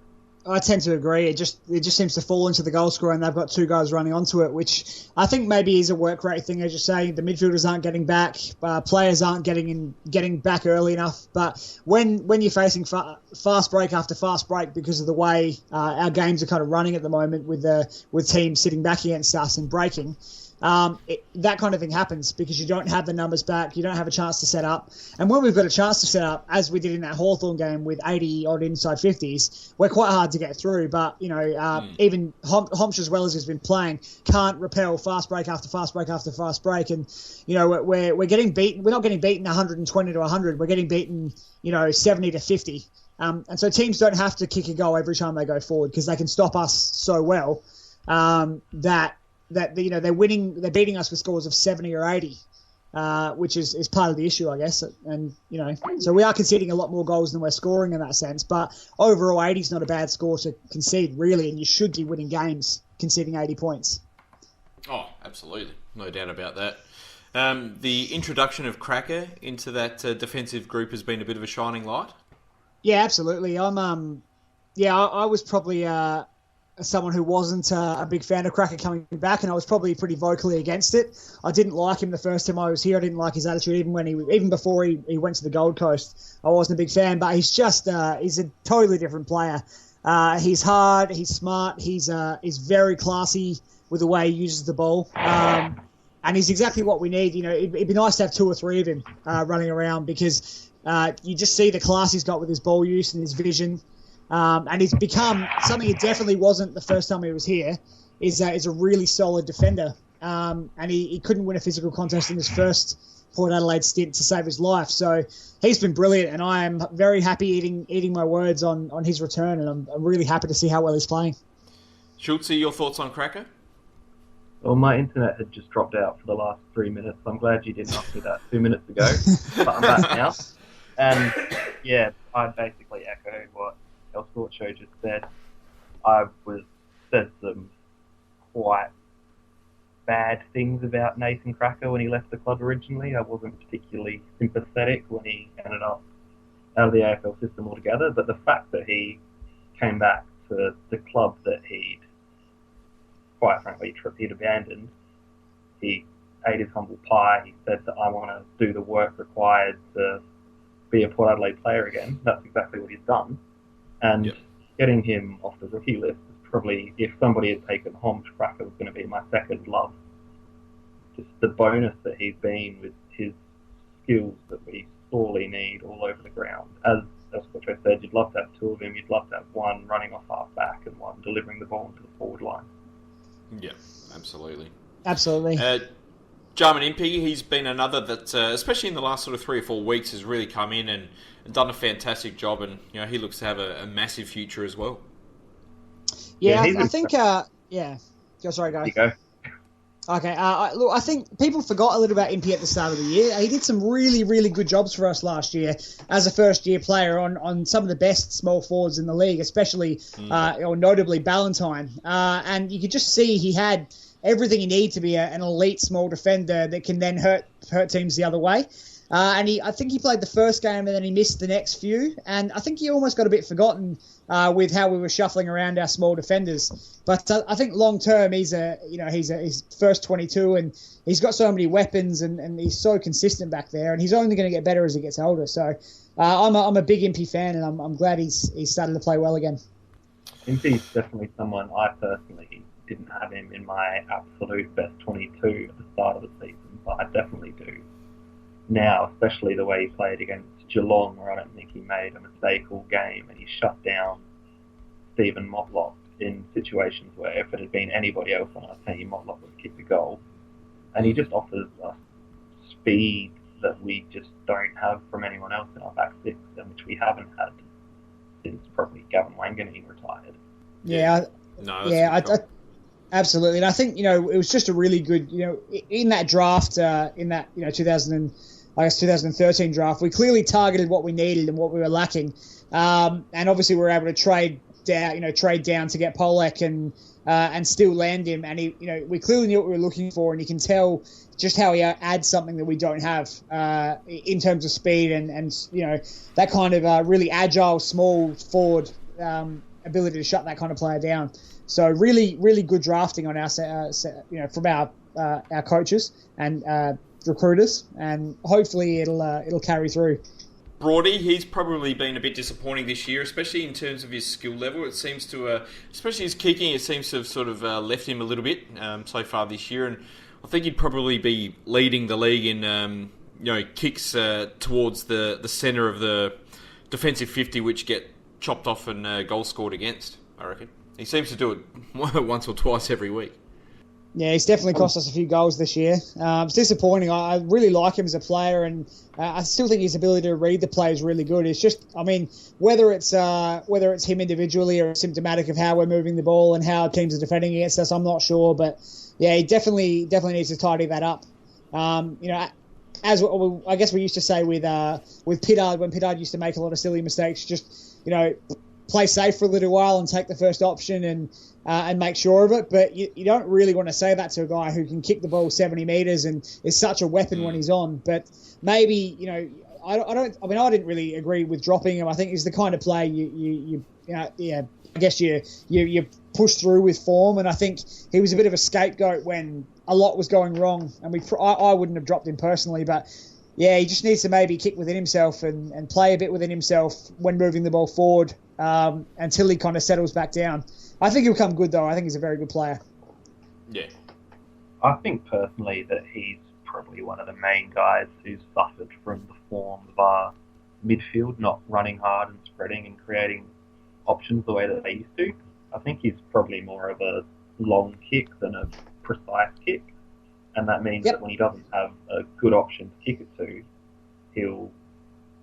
I tend to agree. It just seems to fall into the goal scorer, and they've got 2 guys running onto it, which I think maybe is a work rate thing, as you say. The midfielders aren't getting back, players aren't getting back early enough. But when you're facing fast break after fast break because of the way our games are kind of running at the moment, with teams sitting back against us and breaking. That kind of thing happens because you don't have the numbers back, you don't have a chance to set up. And when we've got a chance to set up, as we did in that Hawthorn game with 80-odd inside 50s, we're quite hard to get through. But, even Homsch, as well as he's been playing, can't repel fast break after fast break after fast break. And, we're getting beaten. We're not getting beaten 120 to 100. We're getting beaten, 70 to 50. And so teams don't have to kick a goal every time they go forward because they can stop us so well that they're winning, they're beating us with scores of 70 or 80. which is part of the issue, I guess. And, so we are conceding a lot more goals than we're scoring in that sense. But overall, 80 is not a bad score to concede, really, and you should be winning games conceding 80 points. Oh, absolutely. No doubt about that. The introduction of Cracker into that defensive group has been a bit of a shining light. Yeah, absolutely. I was probably someone who wasn't a big fan of Cracker coming back, and I was probably pretty vocally against it. I didn't like him the first time I was here. I didn't like his attitude, even before he went to the Gold Coast. I wasn't a big fan, but he's just he's a totally different player. He's hard, he's smart, he's very classy with the way he uses the ball. And he's exactly what we need. It'd be nice to have 2 or 3 of him running around, because you just see the class he's got with his ball use and his vision. And he's become something he definitely wasn't the first time he was here, is a really solid defender. And he couldn't win a physical contest in his first Port Adelaide stint to save his life. So he's been brilliant, and I am very happy eating my words on his return, and I'm really happy to see how well he's playing. Schultz, your thoughts on Cracker? Well, my internet had just dropped out for the last 3 minutes. I'm glad you didn't ask me that 2 minutes ago, but I'm back now. And yeah, I basically echo what El Scorcho just said. I said some quite bad things about Nathan Cracker when he left the club originally. I wasn't particularly sympathetic when he ended up out of the AFL system altogether, but the fact that he came back to the club that he'd quite frankly he'd abandoned, he ate his humble pie. He said that I want to do the work required to be a Port Adelaide player again. That's exactly what he's done. And getting him off the rookie list is probably, if somebody had taken Holmes, Cracker was going to be my second love. Just the bonus that he's been with his skills that we sorely need all over the ground. As Scorcho said, you'd love to have 2 of him. You'd love to have one running off half back and one delivering the ball into the forward line. Yeah, absolutely. Absolutely. Jarman Impey, he's been another that, especially in the last sort of 3 or 4 weeks, has really come in and done a fantastic job, and he looks to have a massive future as well. Yeah, I think. Sorry, go. You go. Okay, look, I think people forgot a little about Impey at the start of the year. He did some really, really good jobs for us last year as a first-year player on some of the best small forwards in the league, especially, or notably, Ballantyne. And you could just see he had everything he needed to be an elite small defender that can then hurt teams the other way. And I think he played the first game and then he missed the next few. And I think he almost got a bit forgotten with how we were shuffling around our small defenders. But I think long term he's his first 22 and he's got so many weapons and he's so consistent back there. And he's only going to get better as he gets older. So I'm a big Impey fan, and I'm glad he's started to play well again. Impey's definitely someone I personally didn't have him in my absolute best 22 at the start of the season, but I definitely do now, especially the way he played against Geelong, where I don't think he made a mistake all game, and he shut down Stephen Motlop in situations where if it had been anybody else on our team, Motlop would have kicked a goal. And he just offers us speed that we just don't have from anyone else in our back six, and which we haven't had since probably Gavin Wanganeen retired. Absolutely. And I think, it was just a really good, in that draft, in that, 2013 draft, we clearly targeted what we needed and what we were lacking. And obviously we were able to trade down to get Polek and still land him. And we clearly knew what we were looking for, and you can tell just how he adds something that we don't have in terms of speed and that kind of really agile, small forward ability to shut that kind of player down. So really, really good drafting on our from our coaches and recruiters, and hopefully it'll carry through. Brody, he's probably been a bit disappointing this year, especially in terms of his skill level. It seems to, especially his kicking, it seems to have sort of left him a little bit so far this year, and I think he'd probably be leading the league in kicks towards the centre of the defensive 50, which get chopped off and goals scored against, I reckon. He seems to do it once or twice every week. Yeah, he's definitely cost us a few goals this year. It's disappointing. I really like him as a player, and I still think his ability to read the play is really good. It's just, whether it's him individually or symptomatic of how we're moving the ball and how teams are defending against us, I'm not sure. But yeah, he definitely needs to tidy that up. as I guess we used to say with Pittard, when Pittard used to make a lot of silly mistakes, just play safe for a little while and take the first option and make sure of it. But you don't really want to say that to a guy who can kick the ball 70 metres and is such a weapon when he's on. But maybe I didn't really agree with dropping him. I think he's the kind of play I guess you push through with form, and I think he was a bit of a scapegoat when a lot was going wrong, and I wouldn't have dropped him personally, but yeah, he just needs to maybe kick within himself and play a bit within himself when moving the ball forward until he kind of settles back down. I think he'll come good, though. I think he's a very good player. Yeah. I think personally that he's probably one of the main guys who's suffered from the form of our midfield, not running hard and spreading and creating options the way that they used to. I think he's probably more of a long kick than a precise kick, and that means that when he doesn't have a good option to kick it to, he'll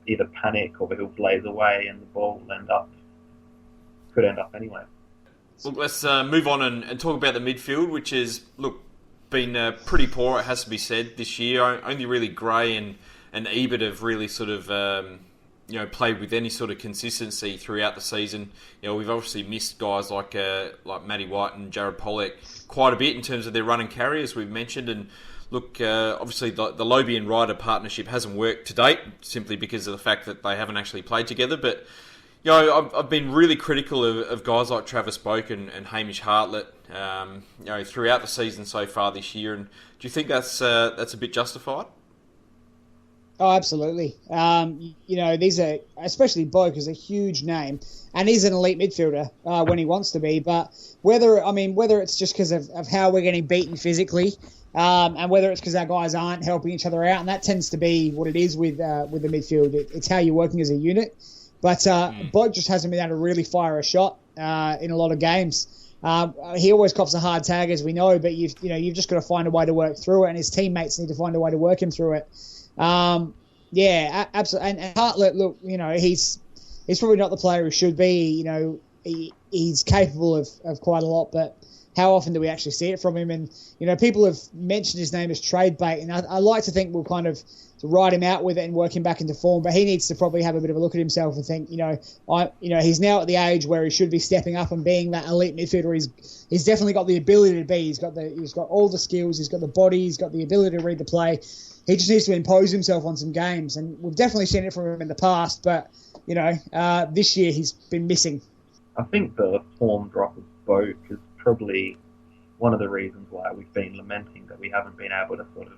either panic or he'll blaze away, and the ball could end up anywhere. Look, let's move on and talk about the midfield, which has been pretty poor, it has to be said, this year. Only really Gray and Ebert have really sort of played with any sort of consistency throughout the season. We've obviously missed guys like Matty White and Jared Pollock quite a bit in terms of their run and carry, as we've mentioned. And look, obviously the Lobie and Ryder partnership hasn't worked to date, simply because of the fact that they haven't actually played together. But I've been really critical of guys like Travis Boak and Hamish Hartlett, throughout the season so far this year. And do you think that's a bit justified? Oh, absolutely. These are, especially Boak is a huge name, and he's an elite midfielder when he wants to be. But whether it's just because of how we're getting beaten physically, and whether it's because our guys aren't helping each other out, and that tends to be what it is with the midfield. It's how you're working as a unit. But Boak just hasn't been able to really fire a shot in a lot of games. He always cops a hard tag, as we know, but you've just got to find a way to work through it, and his teammates need to find a way to work him through it. Absolutely. And Hartlett, look, he's probably not the player he should be. He's capable of quite a lot, but how often do we actually see it from him? And people have mentioned his name as trade bait, and I like to think we'll kind of ride him out with it and work him back into form. But he needs to probably have a bit of a look at himself and think, he's now at the age where he should be stepping up and being that elite midfielder. He's definitely got the ability to be. He's got all the skills. He's got the body. He's got the ability to read the play. He just needs to impose himself on some games, and we've definitely seen it from him in the past. But this year he's been missing. I think the form drop of Boak is probably one of the reasons why we've been lamenting that we haven't been able to sort of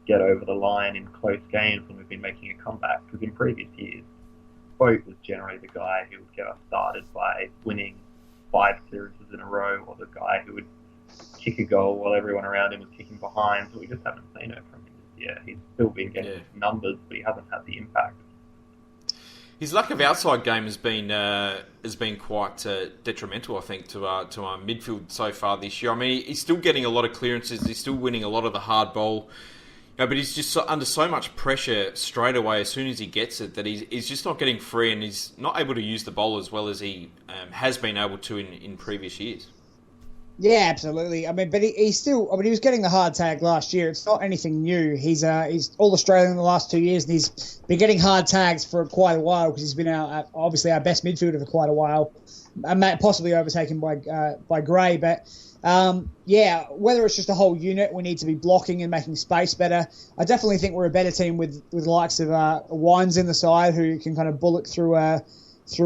get over the line in close games when we've been making a comeback. Because in previous years, Boak was generally the guy who would get us started by winning 5 clearances in a row, or the guy who would kick a goal while everyone around him was kicking behind. So we just haven't seen it from him. Yeah, he's still been getting numbers, but he hasn't had the impact. His lack of outside game has been quite detrimental, I think, to our midfield so far this year. I mean, he's still getting a lot of clearances. He's still winning a lot of the hard ball, but he's just under so much pressure straight away as soon as he gets it that he's just not getting free, and he's not able to use the ball as well as he has been able to in previous years. Yeah, absolutely. I mean, but he's still. I mean, he was getting the hard tag last year. It's not anything new. He's all Australian in the last 2 years, and he's been getting hard tags for quite a while because he's been obviously our best midfielder for quite a while, possibly overtaken by Gray. But whether it's just a whole unit, we need to be blocking and making space better. I definitely think we're a better team with the likes of Wines in the side who can kind of bullock through a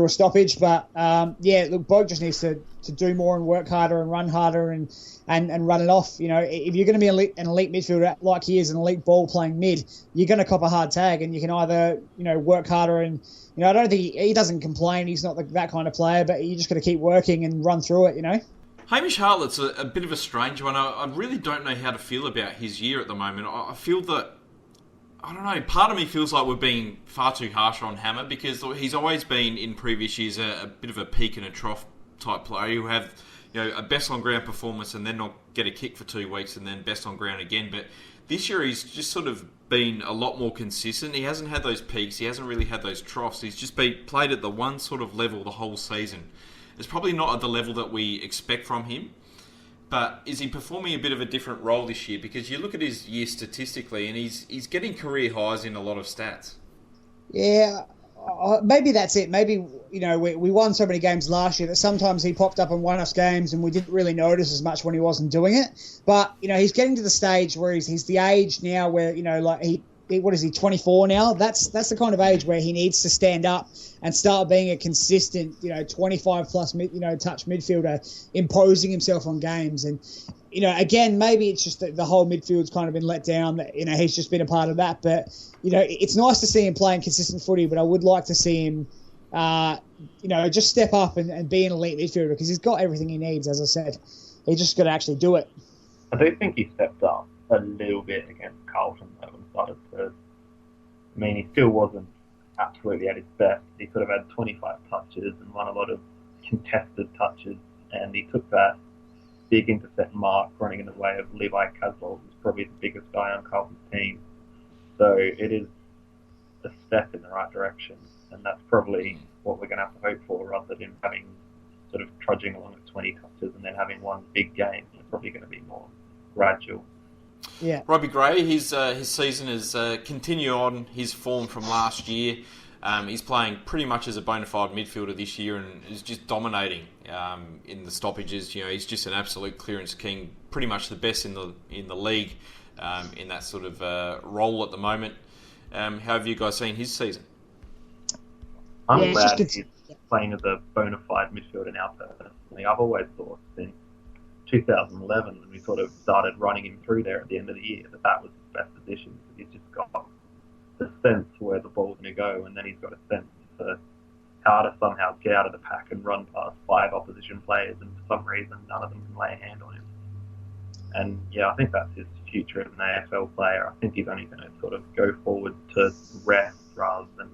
stoppage. But look, Boak just needs to do more and work harder and run harder and run it off. If you're going to be an elite midfielder like he is, an elite ball playing mid, you're going to cop a hard tag, and you can either work harder and I don't think he doesn't complain. He's not that kind of player, but you just got to keep working and run through it. Hamish Hartlett's a bit of a strange one. I really don't know how to feel about his year at the moment. I feel that, I don't know, part of me feels like we're being far too harsh on Hammer, because he's always been, in previous years, a bit of a peak and a trough type player who have a best on ground performance and then not get a kick for 2 weeks and then best on ground again. But this year he's just sort of been a lot more consistent. He hasn't had those peaks. He hasn't really had those troughs. He's just been played at the one sort of level the whole season. It's probably not at the level that we expect from him. but is he performing a bit of a different role this year? Because you look at his year statistically, and he's getting career highs in a lot of stats. Yeah, maybe that's it. Maybe, we won so many games last year that sometimes he popped up and won us games and we didn't really notice as much when he wasn't doing it. But, he's getting to the stage where he's the age now where, what is he, 24 now? That's the kind of age where he needs to stand up and start being a consistent, 25 plus, touch midfielder, imposing himself on games. And, again, maybe it's just that the whole midfield's kind of been let down. That he's just been a part of that. But, it's nice to see him playing consistent footy, but I would like to see him, just step up and be an elite midfielder because he's got everything he needs, as I said. He's just got to actually do it. I do think he stepped up a little bit against Carlton, though, and started to... I mean, he still wasn't absolutely at his best. He sort of had 25 touches and won a lot of contested touches, and he took that big intercept mark running in the way of Levi Caswell, who's probably the biggest guy on Carlton's team. So it is a step in the right direction, and that's probably what we're going to have to hope for, rather than having sort of trudging along at 20 touches and then having one big game. It's probably going to be more gradual. Yeah, Robbie Gray, his season has continued on his form from last year. He's playing pretty much as a bona fide midfielder this year and is just dominating in the stoppages. He's just an absolute clearance king, pretty much the best in the league in that sort of role at the moment. How have you guys seen his season? I'm glad he's playing as a bona fide midfielder now personally. I've always thought since 2011 when we sort of started running him through there at the end of the year that was his best position, because he's just got the sense where the ball's going to go, and then he's got a sense for how to somehow get out of the pack and run past 5 opposition players, and for some reason none of them can lay a hand on him. And yeah, I think that's his future as an AFL player. I think he's only going to sort of go forward to rest rather than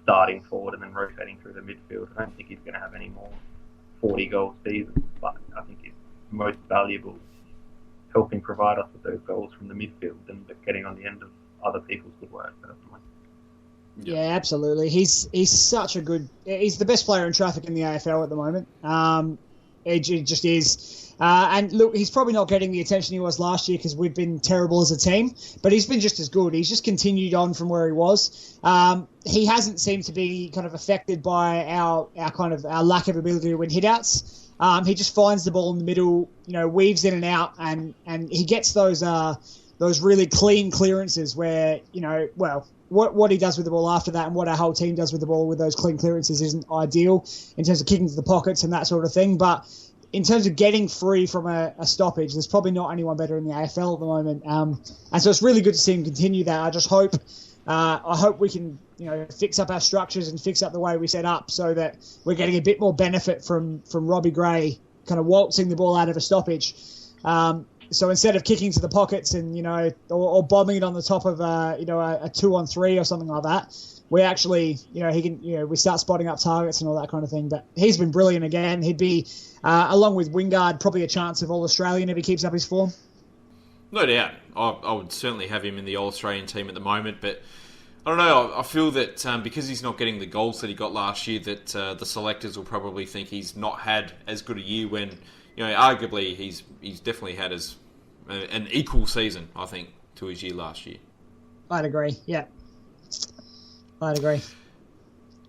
starting forward and then rotating through the midfield. I don't think he's going to have any more 40-goal seasons, but I think he's most valuable helping provide us with those goals from the midfield and getting on the end of other people's good work, personally. Yeah, absolutely. He's such a good... He's the best player in traffic in the AFL at the moment. It just is. And look, he's probably not getting the attention he was last year because we've been terrible as a team, but he's been just as good. He's just continued on from where he was. He hasn't seemed to be kind of affected by our lack of ability to win hitouts. He just finds the ball in the middle, weaves in and out, and he gets those really clean clearances where, what he does with the ball after that and what our whole team does with the ball with those clean clearances isn't ideal in terms of kicking to the pockets and that sort of thing. But in terms of getting free from a stoppage, there's probably not anyone better in the AFL at the moment. And so it's really good to see him continue that. I just hope we can, fix up our structures and fix up the way we set up so that we're getting a bit more benefit from Robbie Gray kind of waltzing the ball out of a stoppage. So instead of kicking to the pockets and, or bombing it on the top of, a 2-on-3 or something like that, we actually, he can, we start spotting up targets and all that kind of thing. But he's been brilliant again. He'd be, along with Wingard, probably a chance of All-Australian if he keeps up his form. No doubt. I would certainly have him in the All-Australian team at the moment, but I don't know. I feel that because he's not getting the goals that he got last year, that the selectors will probably think he's not had as good a year when, arguably he's definitely had an equal season, I think, to his year last year. I'd agree, yeah. I'd agree.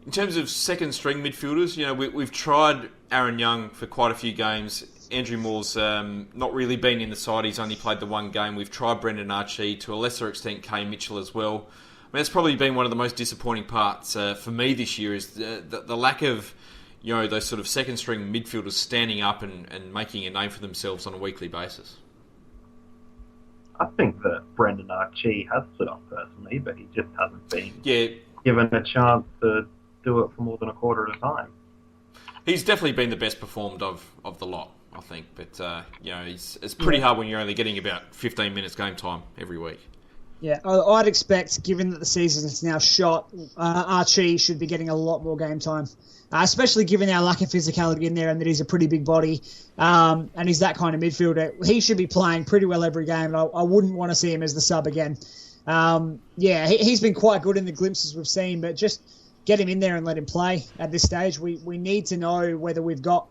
In terms of second string midfielders, we've tried Aaron Young for quite a few games. Andrew Moore's not really been in the side. He's only played the one game. We've tried Brendan Archie, to a lesser extent Kay Mitchell as well. I mean, that's probably been one of the most disappointing parts for me this year is the lack of those sort of second string midfielders standing up and making a name for themselves on a weekly basis. I think that Brendan Archie has stood up personally, but he just hasn't been given a chance to do it for more than a quarter at a time. He's definitely been the best performed of the lot, I think. But, it's pretty hard when you're only getting about 15 minutes game time every week. Yeah, I'd expect, given that the season is now shot, Archie should be getting a lot more game time, especially given our lack of physicality in there and that he's a pretty big body and he's that kind of midfielder. He should be playing pretty well every game, and I wouldn't want to see him as the sub again. He's been quite good in the glimpses we've seen, but just get him in there and let him play at this stage. We need to know whether we've got,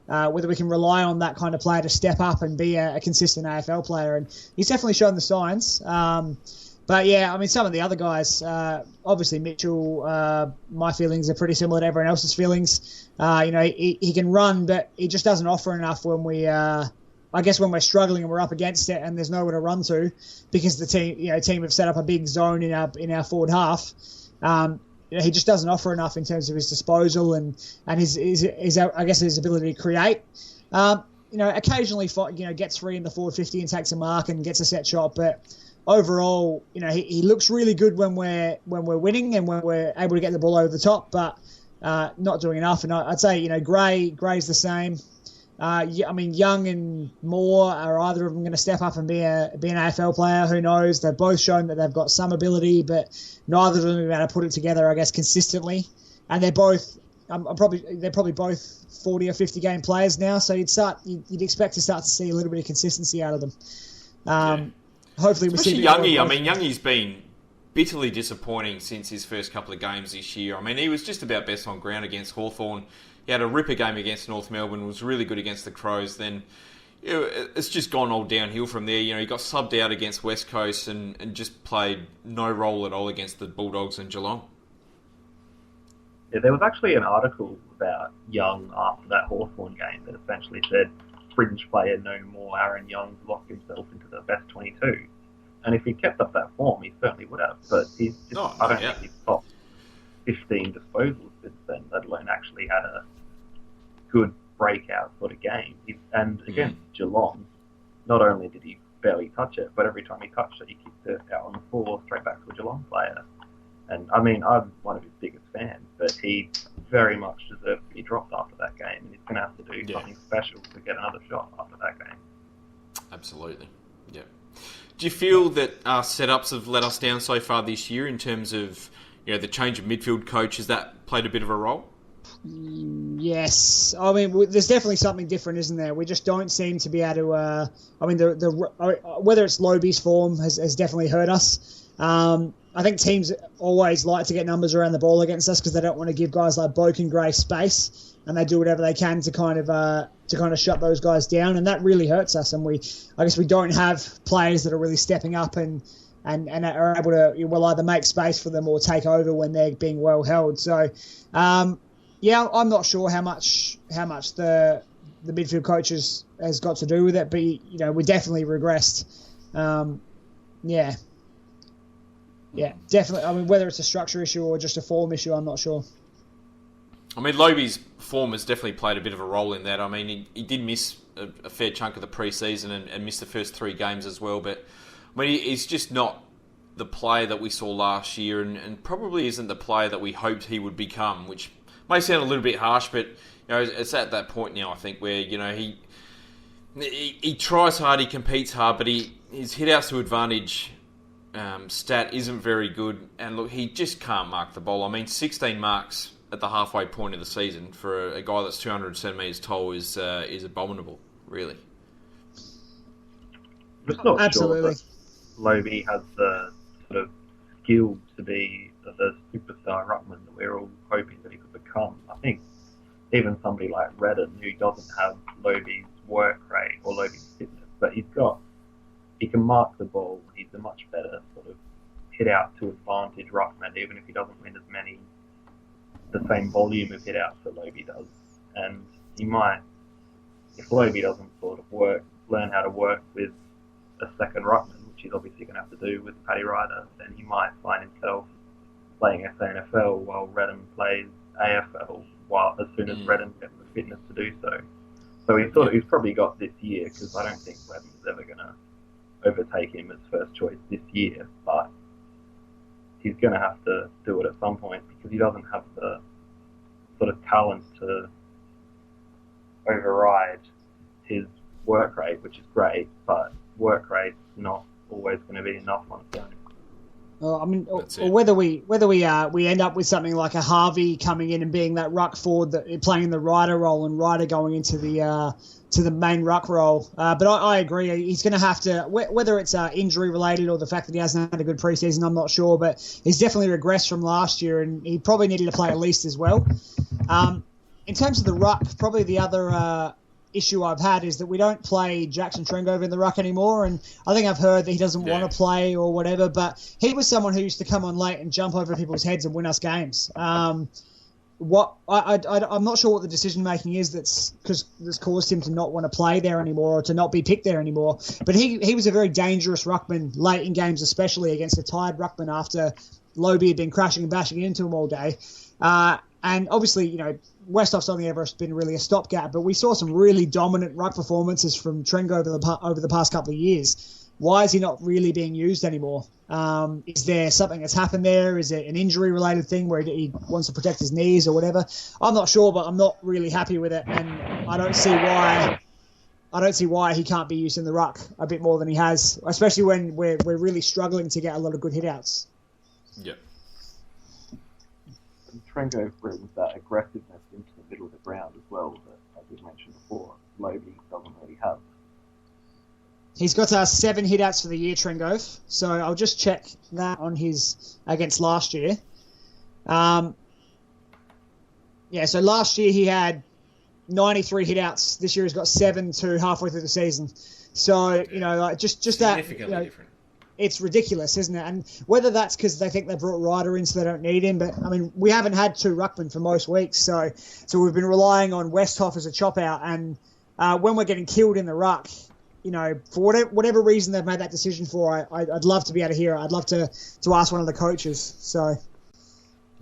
whether we can rely on that kind of player to step up and be a consistent AFL player. And he's definitely shown the signs. But yeah, I mean, some of the other guys, obviously Mitchell, my feelings are pretty similar to everyone else's feelings. He can run, but he just doesn't offer enough when I guess when we're struggling and we're up against it and there's nowhere to run to because the team have set up a big zone in our forward half. He just doesn't offer enough in terms of his disposal and his I guess his ability to create. Occasionally gets free in the forward 50 and takes a mark and gets a set shot, but overall, he looks really good when we're winning and when we're able to get the ball over the top, but not doing enough. And I'd say Gray's the same. Young and Moore, are either of them going to step up and be an AFL player? Who knows? They've both shown that they've got some ability, but neither of them are going to put it together, I guess, consistently. And they're both, they're probably both 40 or 50 game players now. So you'd expect to start to see a little bit of consistency out of them. Hopefully, we see Youngie. Youngie's been bitterly disappointing since his first couple of games this year. I mean, he was just about best on ground against Hawthorn. He had a ripper game against North Melbourne, was really good against the Crows. Then it's just gone all downhill from there. He got subbed out against West Coast and just played no role at all against the Bulldogs and Geelong. Yeah, there was actually an article about Young after that Hawthorn game that essentially said fringe player no more. Aaron Young's locked himself into the best 22. And if he kept up that form, he certainly would have. But he's just, I don't think he's topped 15 disposals since then, let alone actually had a good breakout sort of game. And against Geelong, not only did he barely touch it, but every time he touched it, he kicked it out on the floor straight back to a Geelong player. And I mean, I'm one of his biggest fans, but he very much deserves to be dropped after that game, and he's going to have to do something special to get another shot after that game. Absolutely. Yeah. Do you feel that our setups have let us down so far this year in terms of the change of midfield coach? Has that played a bit of a role? Yes. I mean, there's definitely something different, isn't there? We just don't seem to be able to... whether it's Lobie's form has definitely hurt us. I think teams always like to get numbers around the ball against us because they don't want to give guys like Boak and Gray space, and they do whatever they can to kind of shut those guys down, and that really hurts us. And I guess we don't have players that are really stepping up and are able to either make space for them or take over when they're being well held. So, I'm not sure how much the midfield coach has got to do with it, but we definitely regressed. Yeah, definitely. I mean, whether it's a structure issue or just a form issue, I'm not sure. I mean, Lobie's form has definitely played a bit of a role in that. I mean, he did miss a fair chunk of the pre-season and missed the first 3 games as well. But I mean, he's just not the player that we saw last year, and probably isn't the player that we hoped he would become, which may sound a little bit harsh, but it's at that point now, I think, where he tries hard, he competes hard, but his hit-outs to advantage stat isn't very good, and look, he just can't mark the ball. I mean, 16 marks at the halfway point of the season for a guy that's 200 centimetres tall is abominable, really. It's not Absolutely. sure that Lobie has the sort of skill to be the superstar ruckman that we're all hoping that he could become. I think even somebody like Redden, who doesn't have Lobie's work rate or Lobie's fitness, but he can mark the ball. He's a much better sort of hit out to advantage ruckman, even if he doesn't win the same volume of hit outs that Lobie does. And he might, if Lobie doesn't sort of learn how to work with a second ruckman, which he's obviously going to have to do with Paddy Ryder, then he might find himself playing SANFL while Redden plays AFL, as soon as Redden gets the fitness to do so. So he's probably got this year, because I don't think Redden is ever going to overtake him as first choice this year, but he's going to have to do it at some point because he doesn't have the sort of talent to override his work rate, which is great, but work rate's not always going to be enough on its own. Or whether we end up with something like a Harvey coming in and being that ruck forward, playing the Ryder role, and Ryder going into the main ruck role. But I agree, he's going to have to, whether it's injury related or the fact that he hasn't had a good preseason, I'm not sure, but he's definitely regressed from last year, and he probably needed to play at least as well. in terms of the ruck, probably the other issue I've had is that we don't play Jackson Trengove in the ruck anymore, and I think I've heard that he doesn't want to play or whatever, but he was someone who used to come on late and jump over people's heads and win us games. I'm not sure what the decision making is that's caused him to not want to play there anymore or to not be picked there anymore. But he was a very dangerous ruckman late in games, especially against a tired ruckman after Lobie had been crashing and bashing into him all day. And obviously, Westhoff's only ever been really a stopgap, but we saw some really dominant ruck performances from Trengove over the past couple of years. Why is he not really being used anymore? Is there something that's happened there? Is it an injury-related thing where he wants to protect his knees or whatever? I'm not sure, but I'm not really happy with it, and I don't see why he can't be used in the ruck a bit more than he has, especially when we're really struggling to get a lot of good hit-outs. Yep. Trengove brings that aggressiveness into the middle of the ground as well that, as we mentioned before, Lobie doesn't really have. He's got 7 hit-outs for the year, Trengove. So I'll just check that on his against last year. So last year he had 93 hit-outs. This year he's got 7 to halfway through the season. So, just that... Significantly different. It's ridiculous, isn't it? And whether that's because they think they brought Ryder in so they don't need him, but, we haven't had 2 ruckmen for most weeks, so we've been relying on Westhoff as a chop-out, and when we're getting killed in the ruck, for whatever reason they've made that decision for, I'd love to be able to hear it. I'd love to ask one of the coaches. So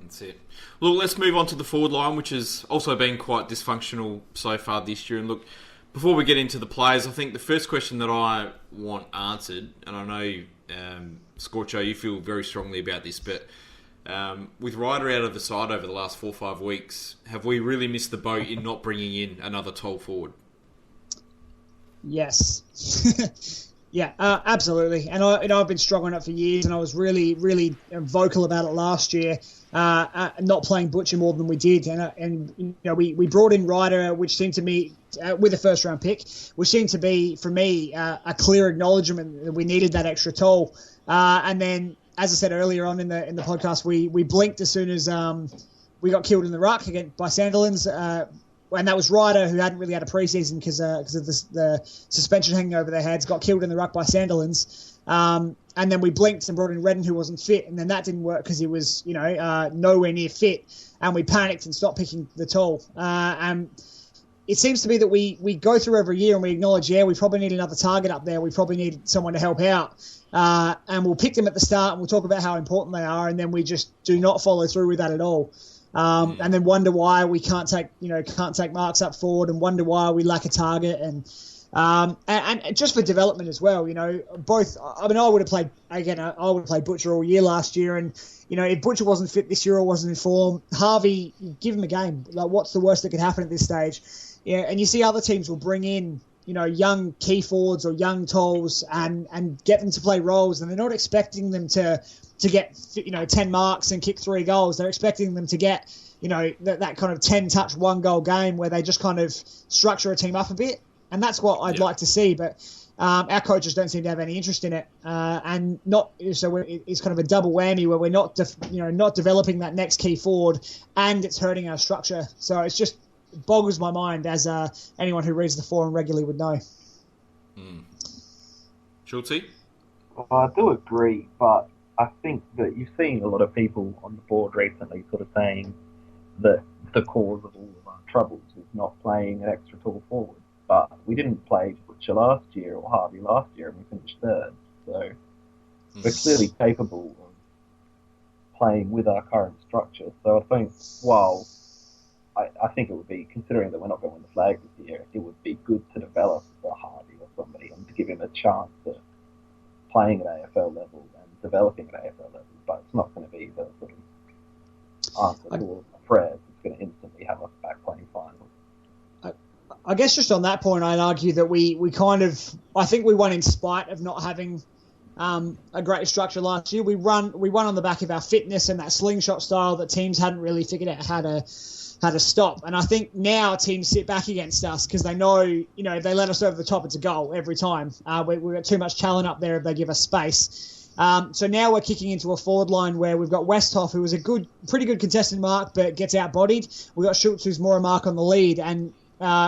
that's it. Look, let's move on to the forward line, which has also been quite dysfunctional so far this year. And look, before we get into the players, I think the first question that I want answered, and I know, Scorcho, you feel very strongly about this, but with Ryder out of the side over the last 4 or 5 weeks, have we really missed the boat in not bringing in another tall forward? Yes. Yeah, absolutely. And I've been strong on it for years, and I was really, really vocal about it last year, not playing Butcher more than we did. And we brought in Ryder, which seemed to me, with a first-round pick, which seemed to be, for me, a clear acknowledgement that we needed that extra tall. And then, as I said earlier on in the podcast, we blinked as soon as we got killed in the ruck by Sandilands. And that was Ryder, who hadn't really had a preseason because of the suspension hanging over their heads, got killed in the ruck by Sandilands. And then we blinked and brought in Redden, who wasn't fit, and then that didn't work because he was, nowhere near fit. And we panicked and stopped picking the tall. And it seems to be that we go through every year and we acknowledge, we probably need another target up there. We probably need someone to help out. And we'll pick them at the start and we'll talk about how important they are, and then we just do not follow through with that at all. And then wonder why we can't take marks up forward, and wonder why we lack a target, and just for development as well. Both. I would have played again. I would have played Butcher all year last year, and if Butcher wasn't fit this year or wasn't in form, Harvey, give him a game. Like, what's the worst that could happen at this stage? Yeah, and you see other teams will bring in young key forwards or young tolls and get them to play roles, and they're not expecting them to get 10 marks and kick 3 goals. They're expecting them to get that kind of 10-touch 1-goal game where they just kind of structure a team up a bit, and that's what I'd like to see. But our coaches don't seem to have any interest in it, and it's kind of a double whammy where we're not not developing that next key forward, and it's hurting our structure. So it's just boggles my mind, as anyone who reads the forum regularly would know. Schulze? Well, I do agree, but I think that you've seen a lot of people on the board recently sort of saying that the cause of all of our troubles is not playing an extra tall forward. But we didn't play Butcher last year or Harvey last year, and we finished third. So we're clearly capable of playing with our current structure. So I think, I think it would be, considering that we're not going to win the flag this year, it would be good to develop a Harvey or somebody and to give him a chance at playing at AFL level and developing at AFL level. But it's not going to be the sort of answer to all my prayers. It's going to instantly have us back playing finals. I guess just on that point, I'd argue that I think we won in spite of not having a great structure last year. We won on the back of our fitness and that slingshot style that teams hadn't really figured out how to stop. And I think now teams sit back against us because they know, if they let us over the top, it's a goal every time. We've got too much talent up there if they give us space. So now we're kicking into a forward line where we've got Westhoff, who is a pretty good contested mark, but gets out-bodied. We've got Schultz, who's more a mark on the lead, and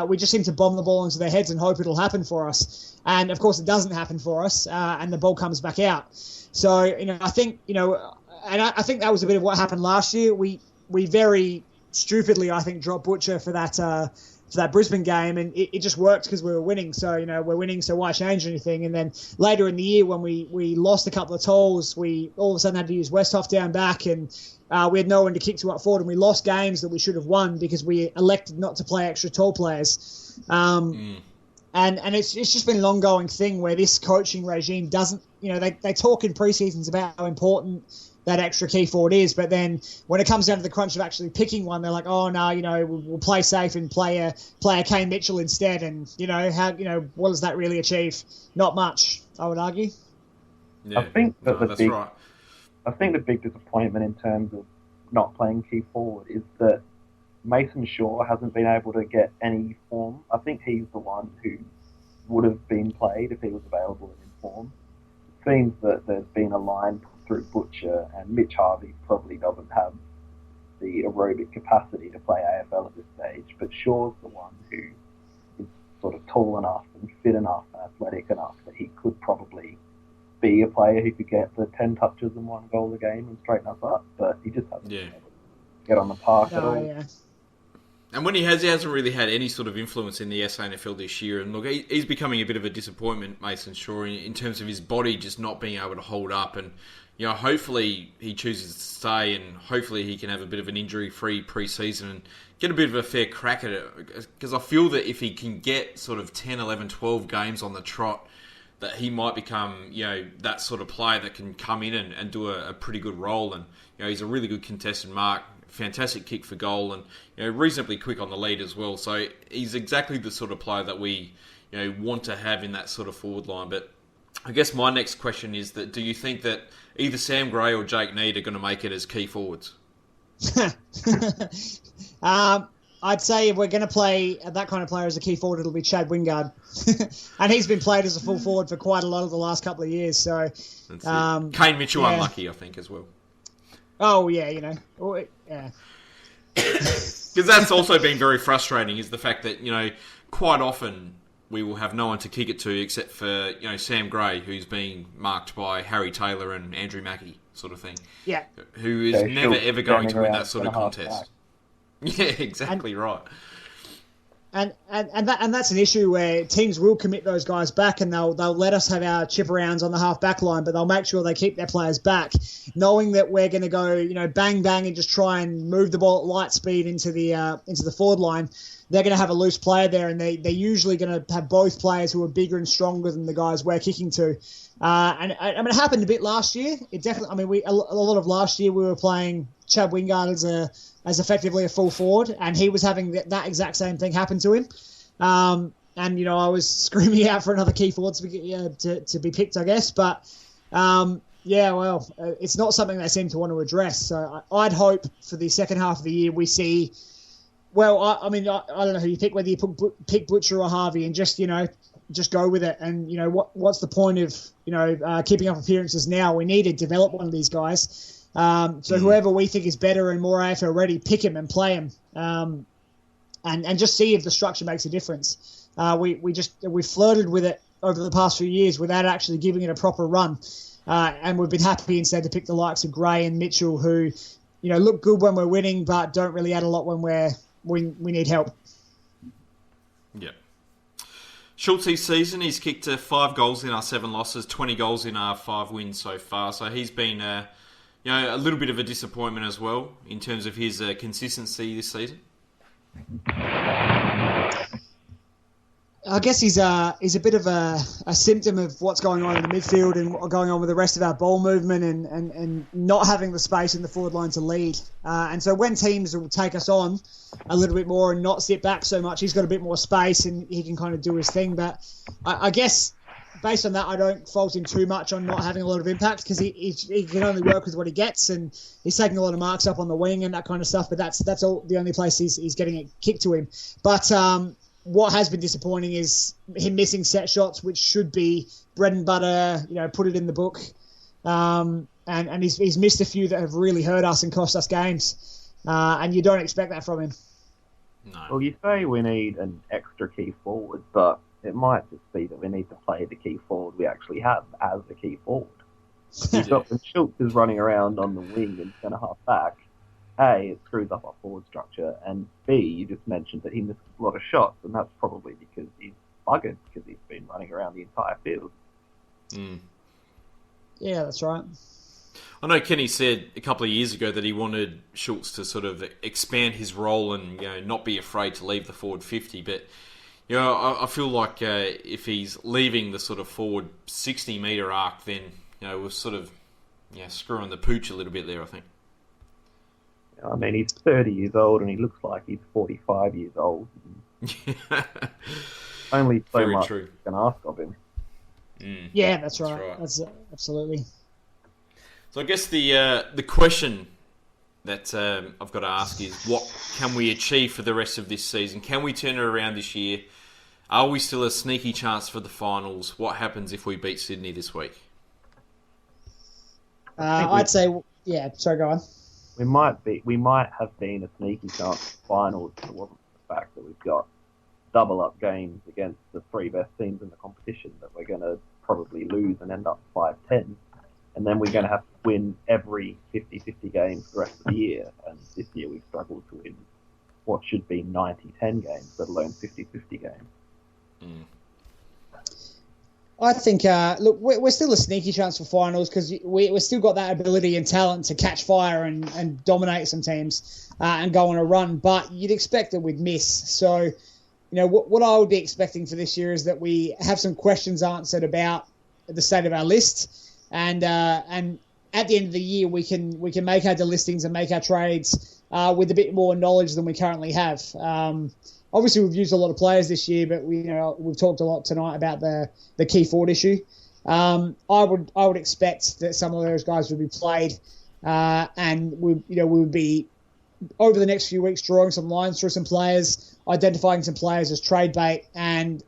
we just seem to bomb the ball into their heads and hope it'll happen for us. And, of course, it doesn't happen for us, and the ball comes back out. So, I think, and I think that was a bit of what happened last year. We very stupidly, I think, dropped Butcher for that Brisbane game, and it just worked because we were winning. So, we're winning, so why change anything? And then later in the year when we lost a couple of tolls, we all of a sudden had to use Westhoff down back, and we had no one to kick to up forward, and we lost games that we should have won because we elected not to play extra tall players. And it's just been an ongoing thing where this coaching regime doesn't, they talk in pre-seasons about how important that extra key forward is, but then when it comes down to the crunch of actually picking one, they're like, oh no, we'll play safe and play a Kane Mitchell instead, and what does that really achieve? Not much, I would argue. Yeah, I think that's right. I think the big disappointment in terms of not playing key forward is that Mason Shaw hasn't been able to get any form. I think he's the one who would have been played if he was available and in form. It seems that there's been a line through Butcher, and Mitch Harvey probably doesn't have the aerobic capacity to play AFL at this stage, but Shaw's the one who is sort of tall enough and fit enough and athletic enough that he could probably be a player who could get the 10 touches and 1 goal a game and straighten us up, but he just hasn't been able to get on the park at all. Yeah. And when he hasn't really had any sort of influence in the SANFL this year. And look, he's becoming a bit of a disappointment, Mason Shaw, in terms of his body just not being able to hold up. And hopefully he chooses to stay, and hopefully he can have a bit of an injury-free pre-season and get a bit of a fair crack at it. Because I feel that if he can get sort of 10, 11, 12 games on the trot, that he might become, that sort of player that can come in and do a pretty good role. And, he's a really good contested mark, fantastic kick for goal, and, reasonably quick on the lead as well. So he's exactly the sort of player that we, want to have in that sort of forward line. But I guess my next question is that do you think that either Sam Gray or Jake Need are going to make it as key forwards? I'd say if we're going to play that kind of player as a key forward, it'll be Chad Wingard. And he's been played as a full forward for quite a lot of the last couple of years. So, Kane Mitchell unlucky, I think, as well. Oh, yeah, yeah. Because that's also been very frustrating, is the fact that, quite often we will have no one to kick it to except for, Sam Gray, who's being marked by Harry Taylor and Andrew Mackie, sort of thing. Yeah. Who is never, ever going to win that sort of contest. Yeah, exactly right. And that's an issue where teams will commit those guys back, and they'll let us have our chip arounds on the half back line, but they'll make sure they keep their players back, knowing that we're going to go, bang bang and just try and move the ball at light speed into the forward line. They're going to have a loose player there, and they're usually going to have both players who are bigger and stronger than the guys we're kicking to. And it happened a bit last year. It definitely. A lot of last year we were playing Chad Wingard as effectively a full forward, and he was having that exact same thing happen to him. And I was screaming out for another key forward to be picked, I guess. But it's not something they seem to want to address. So I'd hope for the second half of the year we see. Well, I don't know who you pick, whether you pick Butcher or Harvey, and just go with it. And what's the point of keeping up appearances now? We need to develop one of these guys. So whoever we think is better and more AFL ready, pick him and play him, and just see if the structure makes a difference. We flirted with it over the past few years without actually giving it a proper run, and we've been happy instead to pick the likes of Gray and Mitchell, who look good when we're winning, but don't really add a lot when we need help. Yeah. Schultze's season, he's kicked 5 goals in our 7 losses, 20 goals in our 5 wins so far. So he's been, a little bit of a disappointment as well in terms of his consistency this season. I guess he's a bit of a symptom of what's going on in the midfield and what's going on with the rest of our ball movement and not having the space in the forward line to lead. And so when teams will take us on a little bit more and not sit back so much, he's got a bit more space and he can kind of do his thing. But I guess based on that, I don't fault him too much on not having a lot of impact, because he can only work with what he gets, and he's taking a lot of marks up on the wing and that kind of stuff. But that's all the only place he's getting it kicked to him. But what has been disappointing is him missing set shots, which should be bread and butter. Put it in the book. And he's missed a few that have really hurt us and cost us games. And you don't expect that from him. No. Well, you say we need an extra key forward, but it might just be that we need to play the key forward we actually have as the key forward. You've got when Schultz is running around on the wing and centre half back. A, it screws up our forward structure, and B, you just mentioned that he misses a lot of shots, and that's probably because he's buggered because he's been running around the entire field. Mm. Yeah, that's right. I know Kenny said a couple of years ago that he wanted Schultz to sort of expand his role and not be afraid to leave the forward 50, but I feel like if he's leaving the sort of forward 60-metre arc, then we're sort of screwing the pooch a little bit there, I think. I mean, he's 30 years old and he looks like he's 45 years old. Only so Very much true. you can ask of him. Mm. Yeah, that's right. That's absolutely. So I guess the question that I've got to ask is, what can we achieve for the rest of this season? Can we turn it around this year? Are we still a sneaky chance for the finals? What happens if we beat Sydney this week? I'd say, yeah. Sorry, go on. We might have been a sneaky chance for finals if it wasn't for the fact that we've got double up games against the three best teams in the competition that we're going to probably lose and end up 5-10. And then we're going to have to win every 50-50 game for the rest of the year. And this year we've struggled to win what should be 90-10 games, let alone 50-50 games. Mm. I think, look, we're still a sneaky chance for finals because we've still got that ability and talent to catch fire and dominate some teams and go on a run. But you'd expect that we'd miss. So, what I would be expecting for this year is that we have some questions answered about the state of our list. And at the end of the year, we can make our delistings and make our trades with a bit more knowledge than we currently have. Obviously, we've used a lot of players this year, but we've talked a lot tonight about the key forward issue. I would expect that some of those guys would be played, and we would be over the next few weeks drawing some lines through some players, identifying some players as trade bait, and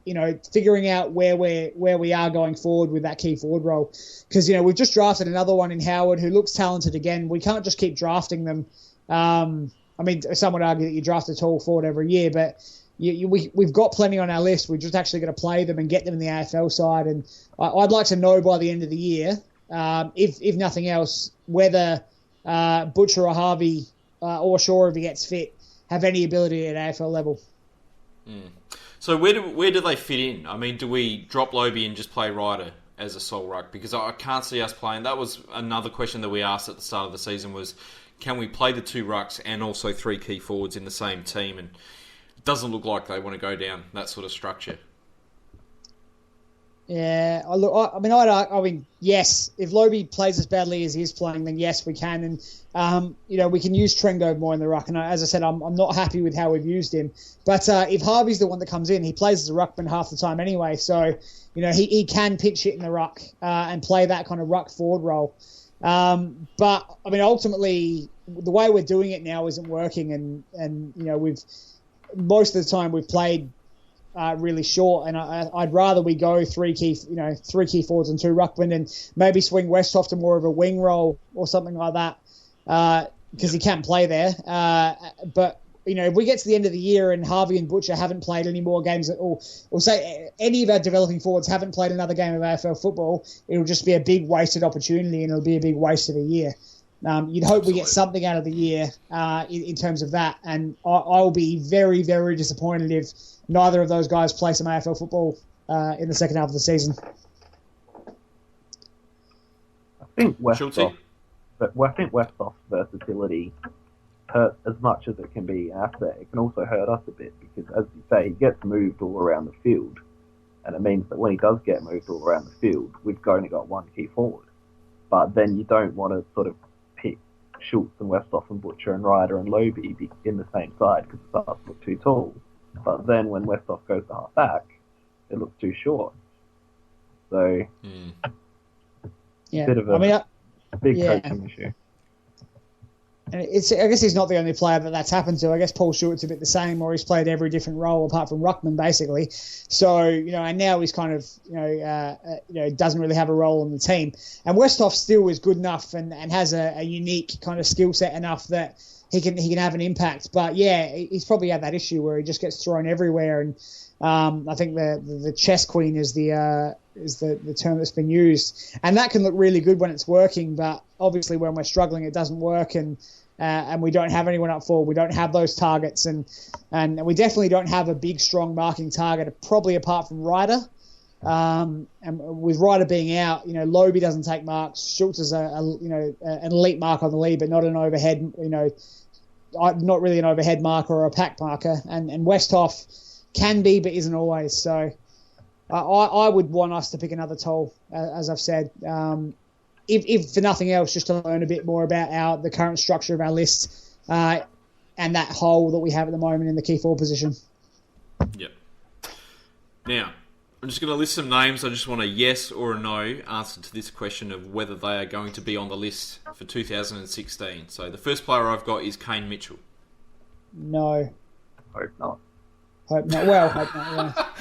figuring out where we are going forward with that key forward role. Because we've just drafted another one in Howard who looks talented again. We can't just keep drafting them. I mean, some would argue that you draft a tall forward every year, but we've got plenty on our list. We're just actually going to play them and get them in the AFL side. And I'd like to know by the end of the year, if nothing else, whether Butcher or Harvey or Shaw, if he gets fit, have any ability at AFL level. Mm. So where do they fit in? I mean, do we drop Lobie and just play Ryder as a sole ruck? Because I can't see us playing. That was another question that we asked at the start of the season was, can we play the two rucks and also three key forwards in the same team? And it doesn't look like they want to go down that sort of structure. Yeah, I mean, yes. If Lobie plays as badly as he is playing, then yes, we can, and we can use Trengo more in the ruck. And as I said, I'm not happy with how we've used him. But if Harvey's the one that comes in, he plays as a ruckman half the time anyway. So he can pitch it in the ruck and play that kind of ruck forward role. But I mean, ultimately, the way we're doing it now isn't working, and we've most of the time we've played really short, and I'd rather we go three key forwards and two ruckmen, and maybe swing Westhoff to more of a wing role or something like that, because he can play there. But if we get to the end of the year and Harvey and Butcher haven't played any more games at all, or say any of our developing forwards haven't played another game of AFL football, it'll just be a big wasted opportunity, and it'll be a big waste of a year. You'd hope we get something out of the year in terms of that, and I'll be very, very disappointed if neither of those guys play some AFL football in the second half of the season. I think Westhoff's versatility hurts as much as it can be an asset. It can also hurt us a bit because, as you say, he gets moved all around the field, and it means that when he does get moved all around the field, we've only got one key forward. But then you don't want to sort of pick Schultz and Westhoff and Butcher and Ryder and Lobie in the same side because it starts to look too tall. But then when Westhoff goes to half back, it looks too short. So, yeah, a bit of a big coaching issue. And I guess he's not the only player that's happened to. I guess Paul Stewart's a bit the same, or he's played every different role apart from ruckman, basically. So, and now he's kind of, doesn't really have a role in the team. And Westhoff still is good enough and has a unique kind of skill set enough that he can have an impact. But yeah, he's probably had that issue where he just gets thrown everywhere. And I think the chess queen is the term that's been used, and that can look really good when it's working. But obviously, when we're struggling, it doesn't work, and we don't have anyone up forward. We don't have those targets, and we definitely don't have a big, strong marking target, probably apart from Ryder. And with Ryder being out, Lobe doesn't take marks. Schultz is an elite mark on the lead, but not an overhead, not really an overhead marker or a pack marker. And Westhoff can be, but isn't always. So I would want us to pick another toll, as I've said. If for nothing else, just to learn a bit more about the current structure of our list and that hole that we have at the moment in the key forward position. Yep. Now, I'm just going to list some names. I just want a yes or a no answer to this question of whether they are going to be on the list for 2016. So the first player I've got is Kane Mitchell. No. Hope not. Hope not. Well, hope not,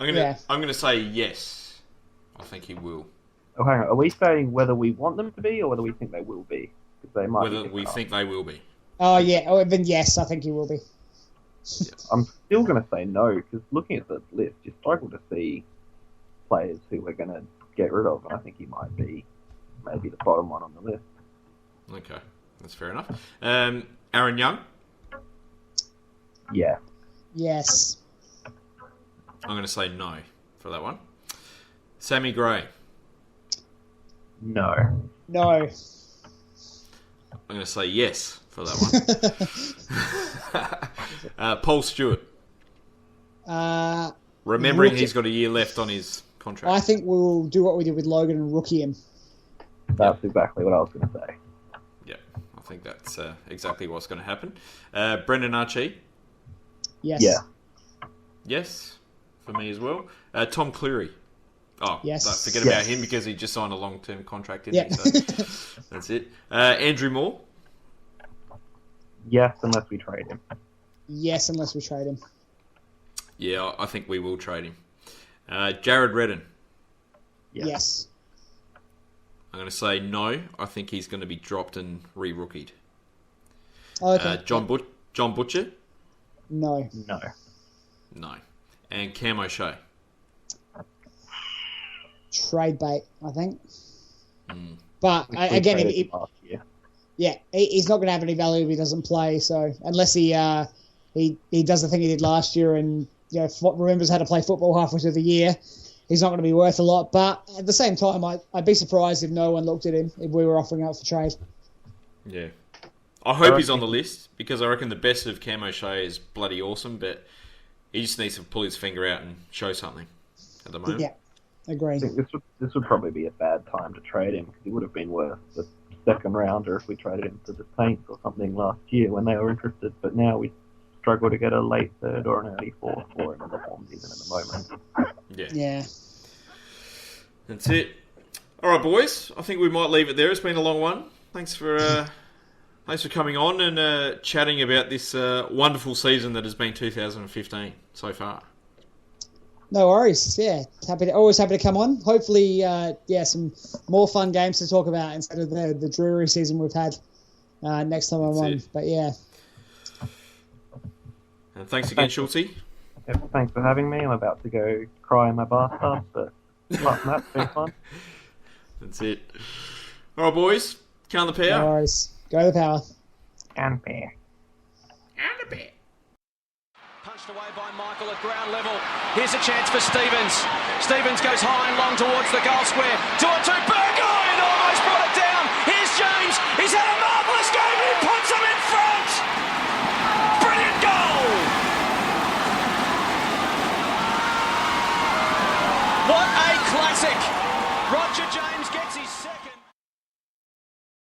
yeah. I'm going to say yes. I think he will. Oh, hang on. Are we saying whether we want them to be or whether we think they will be? Because they might. Whether we think they will be. Oh yeah. Oh, then yes, I think he will be. I'm still going to say no, because looking at the list, you struggle to see players who we're going to get rid of, and I think he might be maybe the bottom one on the list. Okay, that's fair enough. Aaron Young? Yeah. Yes. I'm going to say no for that one. Sammy Gray? No. No. I'm going to say yes for that one. Paul Stewart? Remembering he's got a year left on his contract. I think we'll do what we did with Logan and rookie him. That's exactly what I was going to say. Yeah, I think that's exactly what's going to happen. Brendan Archie? Yes. Yeah. Yes, for me as well. Tom Cleary? Oh, yes. Don't forget about him because he just signed a long-term contract, didn't he? So that's it. Andrew Moore? Yes, unless we trade him. Yes, unless we trade him. Yeah, I think we will trade him. Jared Redden? Yes. I'm going to say no. I think he's going to be dropped and re-rookied. Okay. John Butcher? No. No. And Cam O'Shea? Trade bait, I think. But again, he's not going to have any value if he doesn't play. So unless he does the thing he did last year and remembers how to play football halfway through the year, he's not going to be worth a lot. But at the same time, I'd be surprised if no one looked at him if we were offering out for trade. Yeah. I hope he's on the list because I reckon the best of Cam O'Shea is bloody awesome, but he just needs to pull his finger out and show something at the moment. Yeah, agree. I think this would probably be a bad time to trade him because he would have been worth the second rounder if we traded him to the Saints or something last year when they were interested. But now we struggle to get a late third or an early fourth for him in the form even at the moment. Yeah. That's it. All right, boys. I think we might leave it there. It's been a long one. Thanks for coming on and chatting about this wonderful season that has been 2015 so far. No worries. Yeah, always happy to come on. Hopefully, some more fun games to talk about instead of the dreary season we've had next time I'm on. But yeah. And thanks again, Schulte. Yep, thanks for having me. I'm about to go cry in my bathtub, but apart from that, it's been fun. That's it. All right, boys. Count the power. No worries. Go the power. And bear. Punched away by Michael at ground level. Here's a chance for Stevens. Stevens goes high and long towards the goal square. 2-on-2, Burgoyne almost brought it down. Here's James. He's had a marvellous game. He puts him in front. Brilliant goal. What a classic. Roger James gets his second.